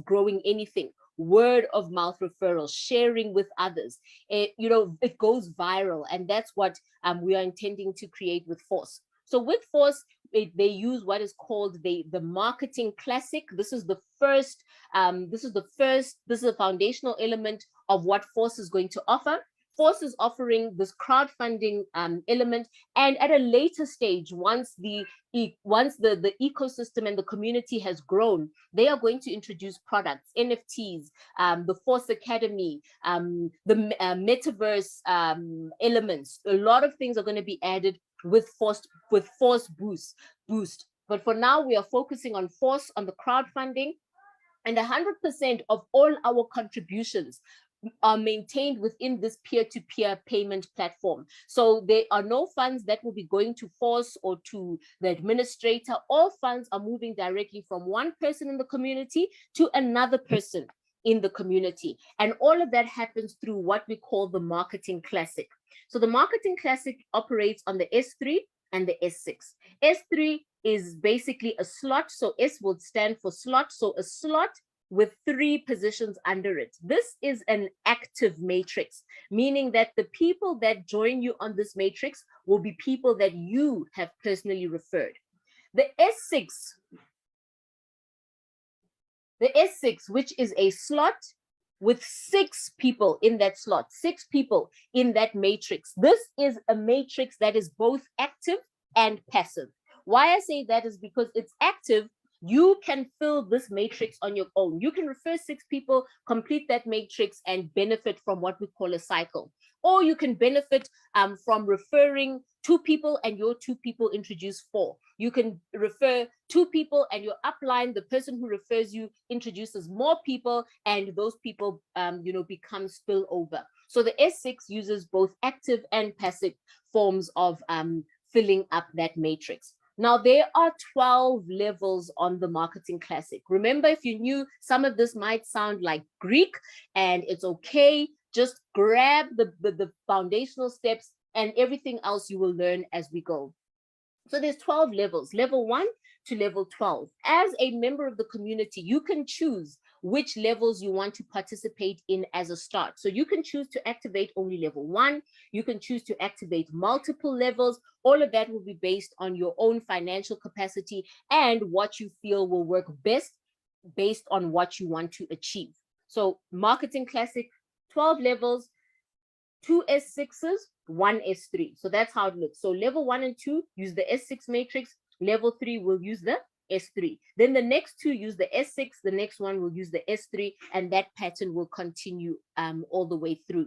growing anything: word of mouth referrals, sharing with others. It goes viral, and that's what we are intending to create with Force. So with Force, they use what is called the marketing classic. This is the first, this is a foundational element of what Force is going to offer. Force is offering this crowdfunding element, and at a later stage, once the ecosystem and the community has grown, they are going to introduce products, NFTs, the Force Academy, the Metaverse elements. A lot of things are going to be added with Force Boost. But for now, we are focusing on Force, on the crowdfunding, and 100% of all our contributions are maintained within this peer-to-peer payment platform. So there are no funds that will be going to Force or to the administrator. All funds are moving directly from one person in the community to another person in the community. And all of that happens through what we call the marketing classic. So the marketing classic operates on the S3 and the S6. S3 is basically a slot. So S will stand for slot. So a slot with 3 positions under it. This is an active matrix, meaning that the people that join you on this matrix will be people that you have personally referred. The S6, which is a slot with 6 people in that slot, 6 people in that matrix. This is a matrix that is both active and passive. Why I say that is because it's active. You can fill this matrix on your own. You can refer 6 people, complete that matrix, and benefit from what we call a cycle. Or you can benefit from referring 2 people and your 2 people introduce 4. You can refer 2 people and your upline, the person who refers you, introduces more people, and those people become spillover. So the S6 uses both active and passive forms of filling up that matrix. Now, there are 12 levels on the marketing classic. Remember, if you knew, some of this might sound like Greek, and it's okay. Just grab the foundational steps, and everything else you will learn as we go. So there's 12 levels, level 1 to level 12. As a member of the community, you can choose which levels you want to participate in as a start. So you can choose to activate only level 1. You can choose to activate multiple levels. All of that will be based on your own financial capacity and what you feel will work best based on what you want to achieve. So marketing classic, 12 levels, 2 S6s, 1 S3. So that's how it looks. So level 1 and 2 use the S6 matrix. Level 3 will use the S3. Then the next 2 use the S6. The next one will use the S3, and that pattern will continue all the way through.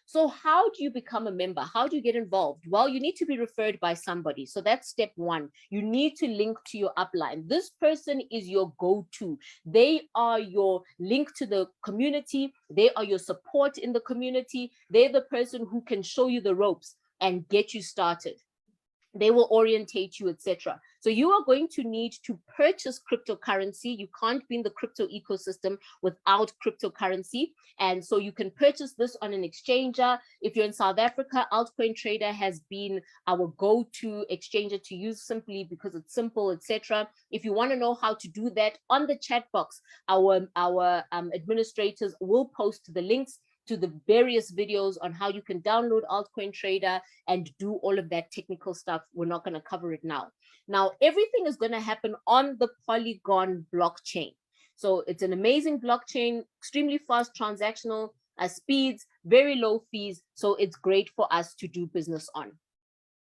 So how do you become a member? How do you get involved? Well, you need to be referred by somebody. So that's step 1. You need to link to your upline. This person is your go-to. They are your link to the community. They are your support in the community. They're the person who can show you the ropes and get you started. They will orientate you, etc. So you are going to need to purchase cryptocurrency. You can't be in the crypto ecosystem without cryptocurrency. And so you can purchase this on an exchanger. If you're in South Africa, Altcoin Trader has been our go-to exchanger to use, simply because it's simple, etc. If you want to know how to do that, on the chat box, our administrators will post the links to the various videos on how you can download Altcoin Trader and do all of that technical stuff. We're not going to cover it now. Now, everything is going to happen on the Polygon blockchain. So it's an amazing blockchain, extremely fast transactional speeds, very low fees. So it's great for us to do business on.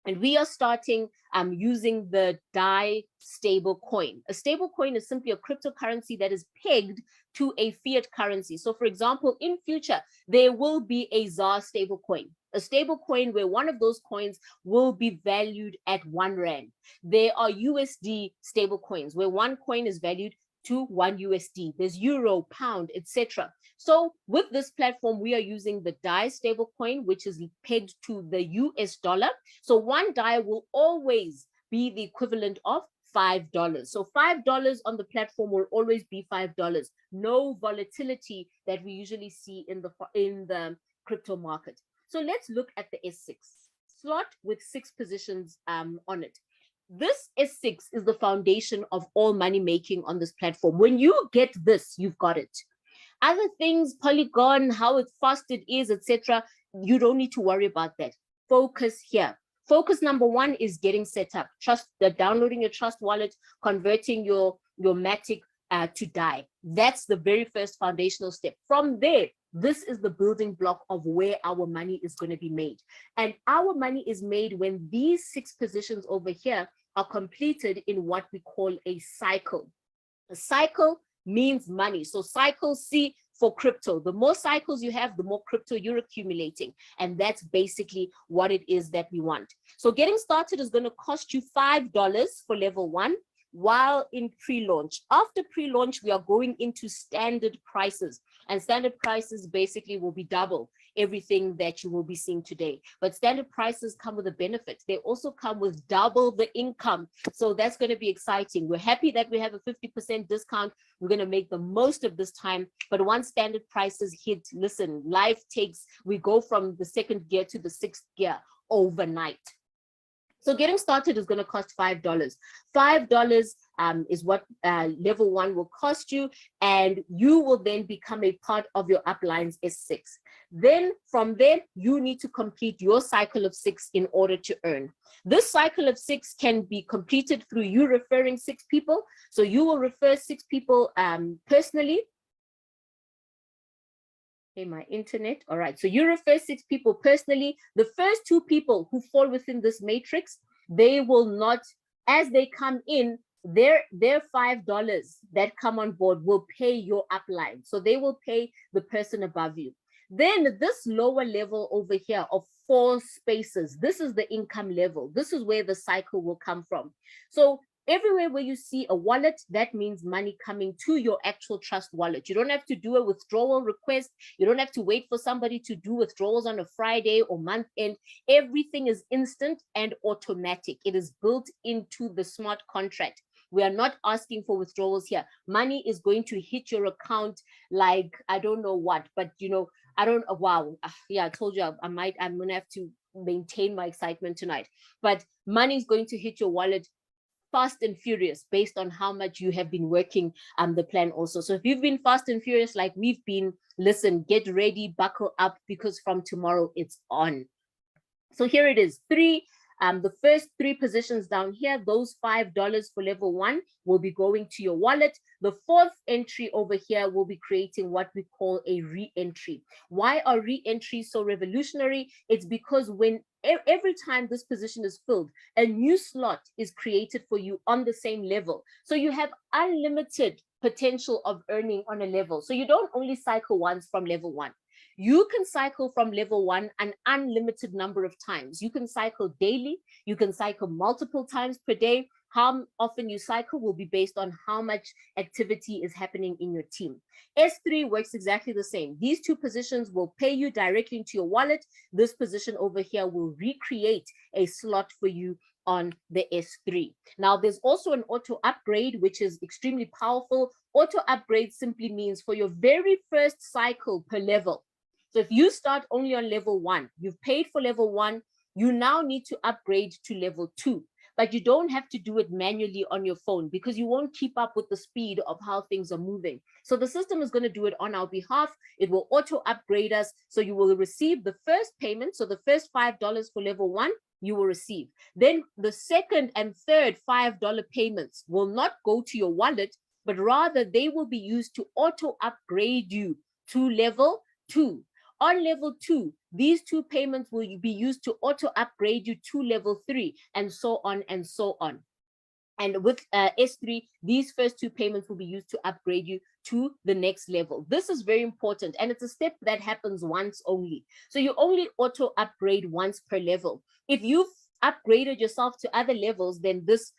And we are starting using the DAI stable coin. A stable coin is simply a cryptocurrency that is pegged to a fiat currency. So for example, in future, there will be a ZAR stable coin, a stable coin where one of those coins will be valued at 1 Rand. There are USD stable coins where one coin is valued to 1 USD. There's euro, pound, etc. So with this platform, we are using the DAI stablecoin, which is pegged to the US dollar. So one DAI will always be the equivalent of $5. So $5 on the platform will always be $5. No volatility that we usually see in the crypto market. So let's look at the S6 slot with 6 positions on it. This S6 is the foundation of all money making on this platform. When you get this, you've got it. Other things, Polygon, how fast it is, etc., you don't need to worry about that. Focus here. Focus number 1 is getting set up. Downloading your Trust wallet, converting your MATIC to DAI. That's the very first foundational step. From there, this is the building block of where our money is going to be made. And our money is made when these 6 positions over here are completed in what we call a cycle. A cycle means money. So cycle C for crypto. The more cycles you have, the more crypto you're accumulating. And that's basically what it is that we want. So getting started is going to cost you $5 for level 1 while in pre-launch. After pre-launch, we are going into standard prices. And standard prices basically will be double everything that you will be seeing today. But standard prices come with a benefit. They also come with double the income. So that's going to be exciting. We're happy that we have a 50% discount. We're going to make the most of this time. But once standard prices hit, listen, we go from the 2nd gear to the 6th gear overnight. So getting started is going to cost $5. $5 is what level 1 will cost you, and you will then become a part of your Upline's S6. Then from there, you need to complete your cycle of 6 in order to earn. This cycle of 6 can be completed through you referring 6 people. So you will refer 6 people personally. Okay, my internet. All right. So you refer 6 people personally. The first 2 people who fall within this matrix, they will not, as they come in, their $5 that come on board will pay your upline. So they will pay the person above you. Then this lower level over here of 4 spaces, this is the income level. This is where the cycle will come from. So everywhere where you see a wallet, that means money coming to your actual Trust wallet. You don't have to do a withdrawal request. You don't have to wait for somebody to do withdrawals on a Friday or month end. Everything is instant and automatic. It is built into the smart contract. We are not asking for withdrawals here. Money is going to hit your account like, I don't know what, but wow. Yeah, I told you I'm going to have to maintain my excitement tonight. But money is going to hit your wallet fast and furious based on how much you have been working the plan also. So if you've been fast and furious like we've been, listen, get ready, buckle up, because from tomorrow it's on. So here it is, the first 3 positions down here, those $5 for level 1 will be going to your wallet. The 4th entry over here will be creating what we call a re-entry. Why are re-entries so revolutionary? It's because when every time this position is filled, a new slot is created for you on the same level. So you have unlimited potential of earning on a level. So you don't only cycle once from level 1. You can cycle from level 1 an unlimited number of times. You can cycle daily. You can cycle multiple times per day. How often you cycle will be based on how much activity is happening in your team. S3 works exactly the same. These 2 positions will pay you directly into your wallet. This position over here will recreate a slot for you on the S3. Now, there's also an auto upgrade, which is extremely powerful. Auto upgrade simply means for your very first cycle per level. So if you start only on level 1, you've paid for level 1, you now need to upgrade to level 2. But you don't have to do it manually on your phone because you won't keep up with the speed of how things are moving. So the system is going to do it on our behalf. It will auto upgrade us. So you will receive the first payment. So the first $5 for level 1, you will receive. Then the second and third $5 payments will not go to your wallet, but rather they will be used to auto upgrade you to level 2. On level 2, these 2 payments will be used to auto upgrade you to level 3, and so on and so on. And with S3, these first 2 payments will be used to upgrade you to the next level. This is very important, and it's a step that happens once only. So you only auto upgrade once per level. If you've upgraded yourself to other levels, then this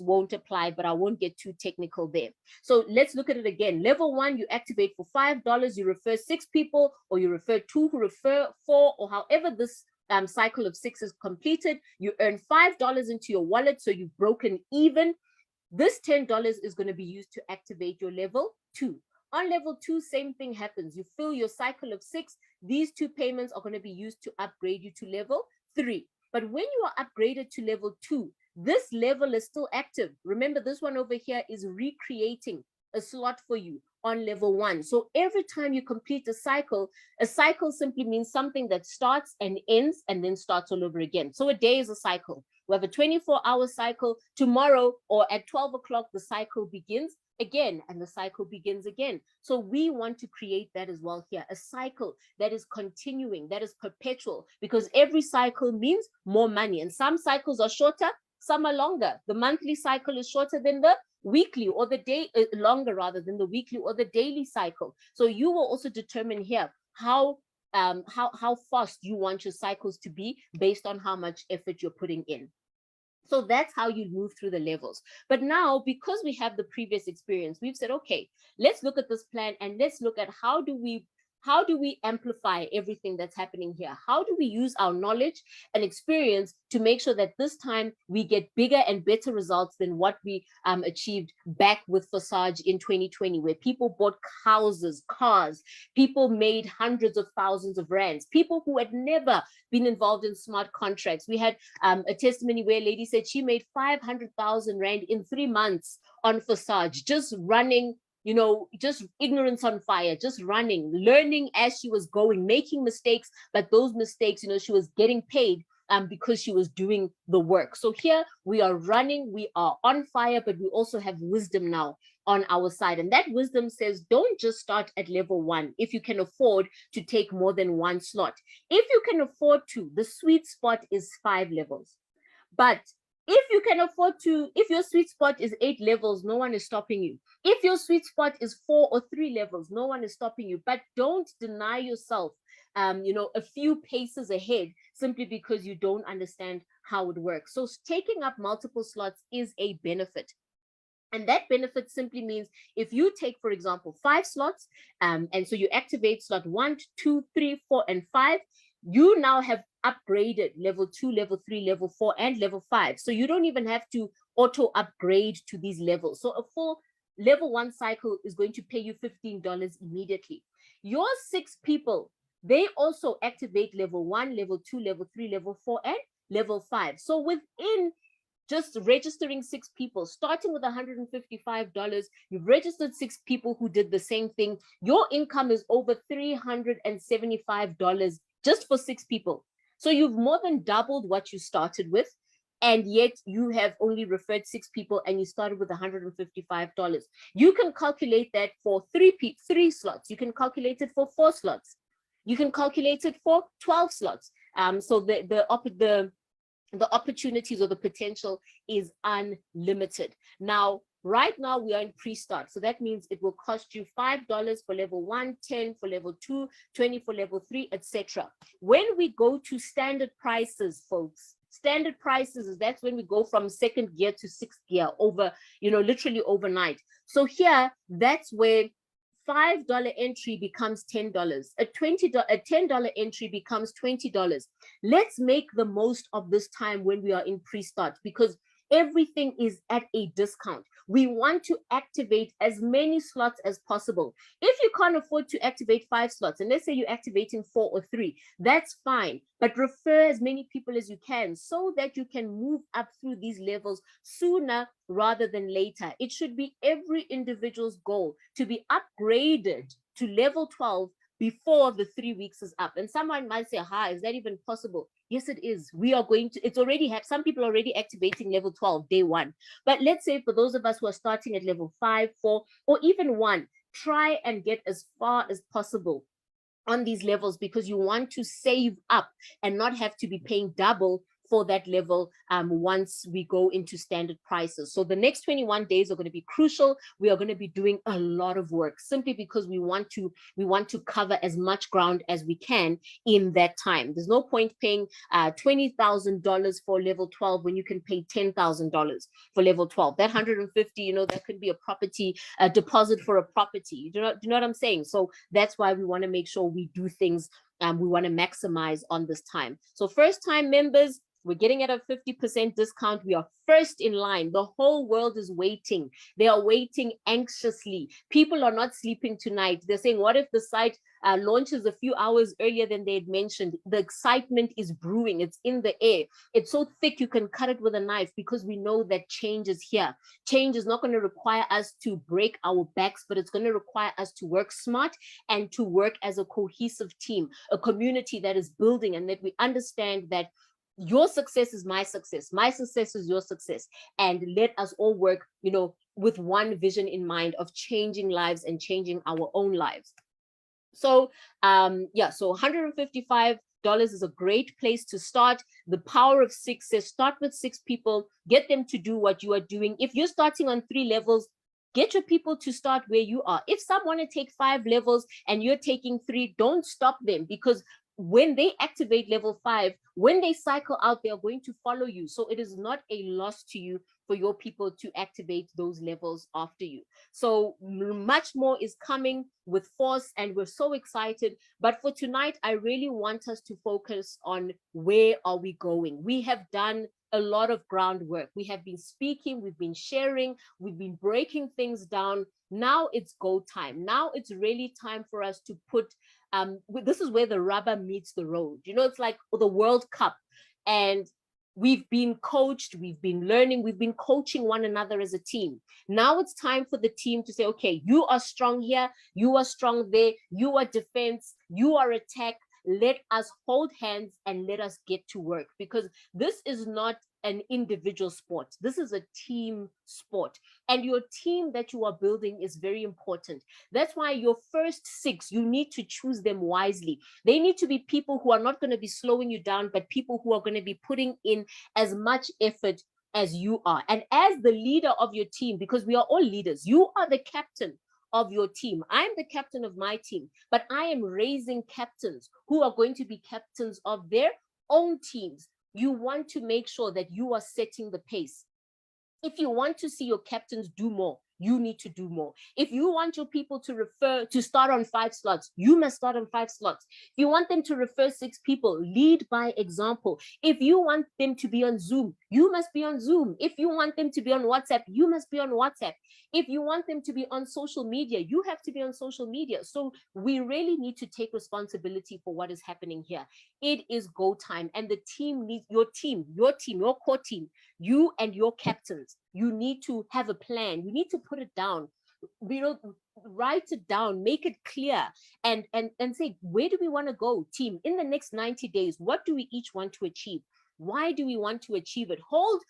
won't apply, but I won't get too technical there. So let's look at it again. Level 1, you activate for $5, you refer 6 people, or you refer 2 who refer 4, or however this cycle of 6 is completed, you earn $5 into your wallet, so you've broken even. This $10 is going to be used to activate your level 2. On level 2, same thing happens. You fill your cycle of 6. These 2 payments are going to be used to upgrade you to level 3. But when you are upgraded to level 2, this level is still active. Remember, this one over here is recreating a slot for you on level 1. So every time you complete a cycle simply means something that starts and ends and then starts all over again. So a day is a cycle. We have a 24-hour cycle. Tomorrow or at 12 o'clock, the cycle begins again, and the cycle begins again. So we want to create that as well here, a cycle that is continuing, that is perpetual, because every cycle means more money. And some cycles are shorter, some are longer. The monthly cycle is shorter than the weekly, or the day longer rather than the weekly or the daily cycle. So you will also determine here how fast you want your cycles to be based on how much effort you're putting in. So that's how you move through the levels. But now, because we have the previous experience, we've said, okay, let's look at this plan and let's look at how do we amplify everything that's happening here? How do we use our knowledge and experience to make sure that this time we get bigger and better results than what we achieved back with Forsage in 2020, where people bought houses, cars, people made hundreds of thousands of rands, people who had never been involved in smart contracts. We had a testimony where a lady said she made 500,000 rand in 3 months on Forsage, just running, you know, just ignorance on fire, just running, learning as she was going, making mistakes, but those mistakes, you know, she was getting paid because she was doing the work. So here we are running, we are on fire, but we also have wisdom now on our side. And that wisdom says, don't just start at level 1 if you can afford to take more than 1 slot. If you can afford to, the sweet spot is 5 levels. But if you can afford to, if your sweet spot is 8 levels, no one is stopping you. If your sweet spot is 4 or 3 levels, no one is stopping you. But don't deny yourself, you know, a few paces ahead simply because you don't understand how it works. So taking up multiple slots is a benefit. And that benefit simply means if you take, for example, 5 slots, and so you activate slot 1, 2, 3, 4, and 5, you now have upgraded level 2, level 3, level 4, and level 5. So you don't even have to auto upgrade to these levels. So a full level 1 cycle is going to pay you $15 immediately. Your 6 people, they also activate level 1, level 2, level 3, level 4, and level 5. So within just registering 6 people, starting with $155, you've registered 6 people who did the same thing. Your income is over $375 just for 6 people. So you've more than doubled what you started with, and yet you have only referred 6 people and you started with $155. You can calculate that for 3 slots. You can calculate it for 4 slots. You can calculate it for 12 slots. So the opportunities or the potential is unlimited. Now, right now we are in pre-start. So that means it will cost you $5 for level 1, 10 for level 2, 20 for level 3, etc. When we go to standard prices, folks, standard prices is that's when we go from 2nd gear to 6th gear over, you know, literally overnight. So here, that's where $5 entry becomes $10. A $10 entry becomes $20. Let's make the most of this time when we are in pre-start, because everything is at a discount. We want to activate as many slots as possible. If you can't afford to activate 5 slots, and let's say you're activating 4 or 3, that's fine. But refer as many people as you can so that you can move up through these levels sooner rather than later. It should be every individual's goal to be upgraded to level 12 before the 3 weeks is up. And someone might say, is that even possible? Yes, it is. We are going to, it's already have some people already activating level 12 day 1. But let's say for those of us who are starting at level 5, 4, or even 1, try and get as far as possible on these levels, because you want to save up and not have to be paying double for that level once we go into standard prices. So the next 21 days are going to be crucial. We are going to be doing a lot of work simply because we want to cover as much ground as we can in that time. There's no point paying $20,000 for level 12 when you can pay $10,000 for level 12. That 150, you know, that could be a property, a deposit for a property. You do you know what I'm saying? So that's why we want to make sure we do things. We want to maximize on this time. So first time members, we're getting at a 50% discount. We are first in line. The whole world is waiting. They are waiting anxiously. People are not sleeping tonight. They're saying, what if the site launches a few hours earlier than they had mentioned? The excitement is brewing. It's in the air. It's so thick you can cut it with a knife, because we know that change is here. Change is not going to require us to break our backs, but it's going to require us to work smart and to work as a cohesive team, a community that is building, and that we understand that your success is my success is your success, and let us all work, you know, with one vision in mind of changing lives and changing our own lives. So yeah, so $155 is a great place to start. The power of 6 says start with 6 people, get them to do what you are doing. If you're starting on 3 levels, get your people to start where you are. If some want to take 5 levels and you're taking 3, don't stop them, because when they activate level 5, when they cycle out, they are going to follow you. So it is not a loss to you for your people to activate those levels after you. So much more is coming with Force, and we're so excited. But for tonight, I really want us to focus on where are we going. We have done a lot of groundwork. We have been speaking, we've been sharing, we've been breaking things down. Now it's go time. Now it's really time for us to put, this is where the rubber meets the road. You know, it's like the World Cup, and we've been coached, we've been learning, we've been coaching one another as a team. Now it's time for the team to say, okay, you are strong here, you are strong there, you are defense, you are attack. Let us hold hands and let us get to work, because this is not an individual sport. This is a team sport, and your team that you are building is very important. That's why your first 6, you need to choose them wisely. They need to be people who are not going to be slowing you down, but people who are going to be putting in as much effort as you are. And as the leader of your team, because we are all leaders, you are the captain of your team. I'm the captain of my team, but I am raising captains who are going to be captains of their own teams. You want to make sure that you are setting the pace. If you want to see your captains do more, you need to do more. If you want your people to start on 5 slots, you must start on 5 slots. If you want them to refer 6 people, lead by example. If you want them to be on Zoom, you must be on Zoom. If you want them to be on WhatsApp, you must be on WhatsApp. If you want them to be on social media, you have to be on social media. So we really need to take responsibility for what is happening here. It is go time, and the team needs your core team, you and your captains. You need to have a plan. You need to put it down. You know, write it down, make it clear, and say, where do we want to go, team, in the next 90 days? What do we each want to achieve? Why do we want to achieve it? Hold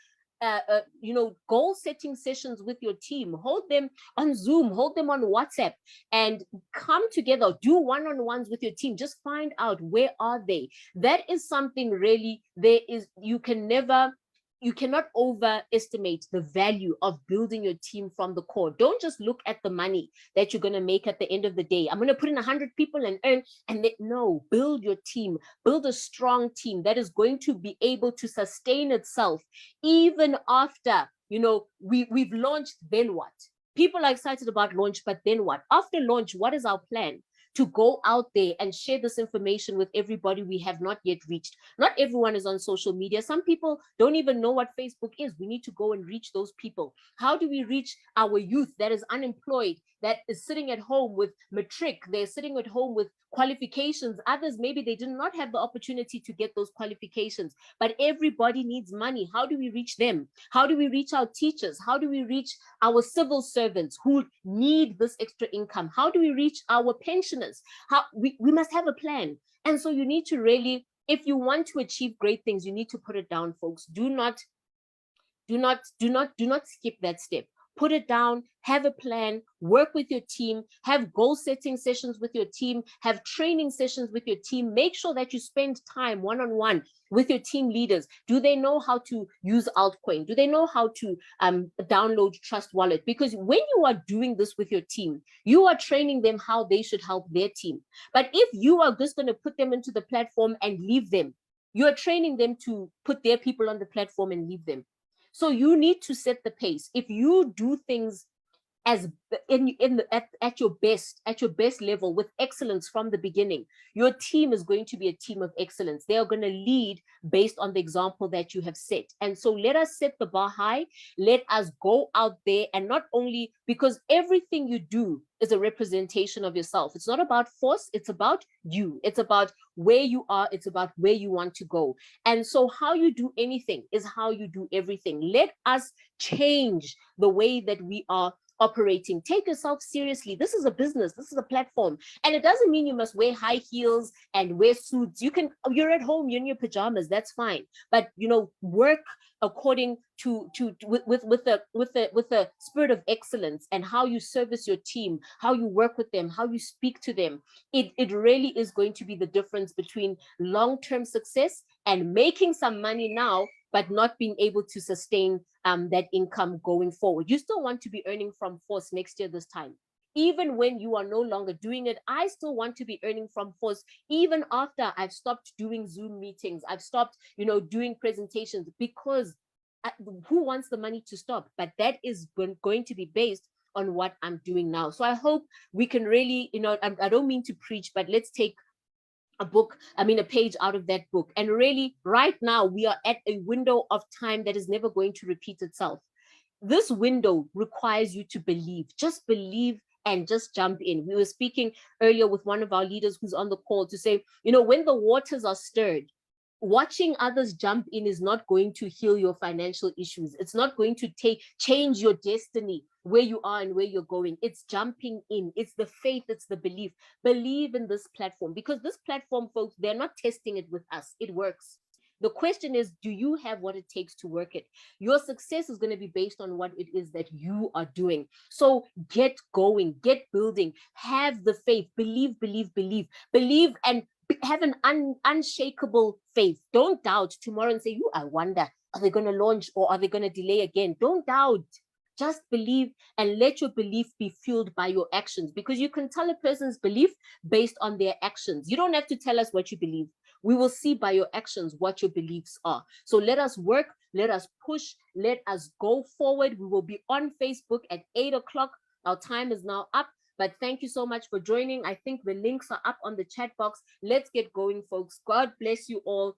you know, goal setting sessions with your team. Hold them on Zoom, hold them on WhatsApp, and come together, do one-on-ones with your team. Just find out, where are they? That is something really, you cannot overestimate the value of building your team from the core. Don't just look at the money that you're going to make at the end of the day. I'm going to put in 100 people and earn, no, build your team, build a strong team that is going to be able to sustain itself even after, you know, we've launched. Then what? People are excited about launch, but then what? After launch, what is our plan? To go out there and share this information with everybody we have not yet reached. Not everyone is on social media. Some people don't even know what Facebook is. We need to go and reach those people. How do we reach our youth that is unemployed, that is sitting at home with MATIC? They're sitting at home with qualifications. Others, maybe they did not have the opportunity to get those qualifications, but everybody needs money. How do we reach them? How do we reach our teachers? How do we reach our civil servants who need this extra income? How do we reach our pensioners? We must have a plan. And so you need to really, if you want to achieve great things, you need to put it down, folks. Do not skip that step. put it down, have a plan, work with your team, have goal setting sessions with your team, have training sessions with your team. Make sure that you spend time one-on-one with your team leaders. Do they know how to use altcoin? Do they know how to download Trust Wallet? Because when you are doing this with your team, you are training them how they should help their team. But if you are just going to put them into the platform and leave them, you are training them to put their people on the platform and leave them. So you need to set the pace. If you do things as at your best level with excellence from the beginning, your team is going to be a team of excellence. They are going to lead based on the example that you have set. And so let us set the bar high. Let us go out there, and not only because everything you do is a representation of yourself. It's not about force, it's about you. It's about where you are, it's about where you want to go. And so how you do anything is how you do everything. Let us change the way that we are operating. Take yourself seriously. This is a business. This is a platform. And it doesn't mean you must wear high heels and wear suits. You're at home, you're in your pajamas, that's fine. But work according to with the spirit of excellence, and how you service your team, how you work with them, how you speak to them. It really is going to be the difference between long-term success and making some money now, but not being able to sustain that income going forward. You still want to be earning from Force next year this time. Even when you are no longer doing it, I still want to be earning from Force, even after I've stopped doing Zoom meetings, I've stopped, doing presentations, because who wants the money to stop? But that is going to be based on what I'm doing now. So I hope we can really, I don't mean to preach, but let's take a page out of that book. And really, right now, we are at a window of time that is never going to repeat itself. This window requires you to believe. Just believe and just jump in. We were speaking earlier with one of our leaders who's on the call to say, when the waters are stirred, watching others jump in is not going to heal your financial issues. It's not going to change your destiny, where you are and where you're going. It's jumping in. It's the faith. It's the belief. Believe in this platform, because this platform, folks, they're not testing it with us. It works. The question is, do you have what it takes to work it? Your success is going to be based on what it is that you are doing. So get going, get building, have the faith, believe, and have an unshakable faith. Don't doubt tomorrow and say, I wonder, are they going to launch or are they going to delay again? Don't doubt. Just believe, and let your belief be fueled by your actions, because you can tell a person's belief based on their actions. You don't have to tell us what you believe. We will see by your actions what your beliefs are. So let us work, let us push, let us go forward. We will be on Facebook at 8 o'clock. Our time is now up. But thank you so much for joining. I think the links are up on the chat box. Let's get going, folks. God bless you all.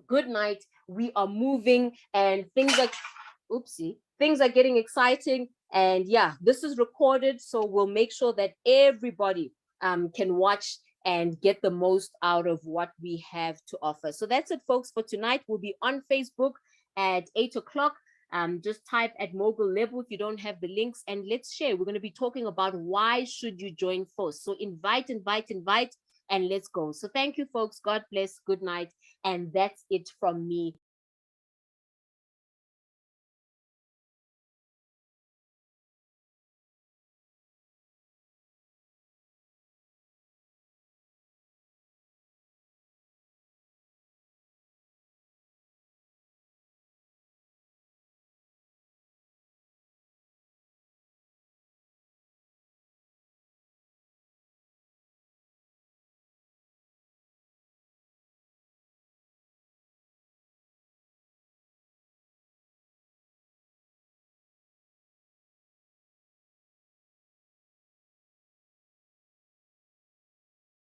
Good night. We are moving, and things are getting exciting. And yeah, this is recorded, so we'll make sure that everybody can watch and get the most out of what we have to offer. So that's it, folks, for tonight. We'll be on Facebook at 8 o'clock. Just type at Mogul Level if you don't have the links, and let's share. We're going to be talking about why should you join Force. So invite, and let's go. So thank you, folks. God bless. Good night. And that's it from me.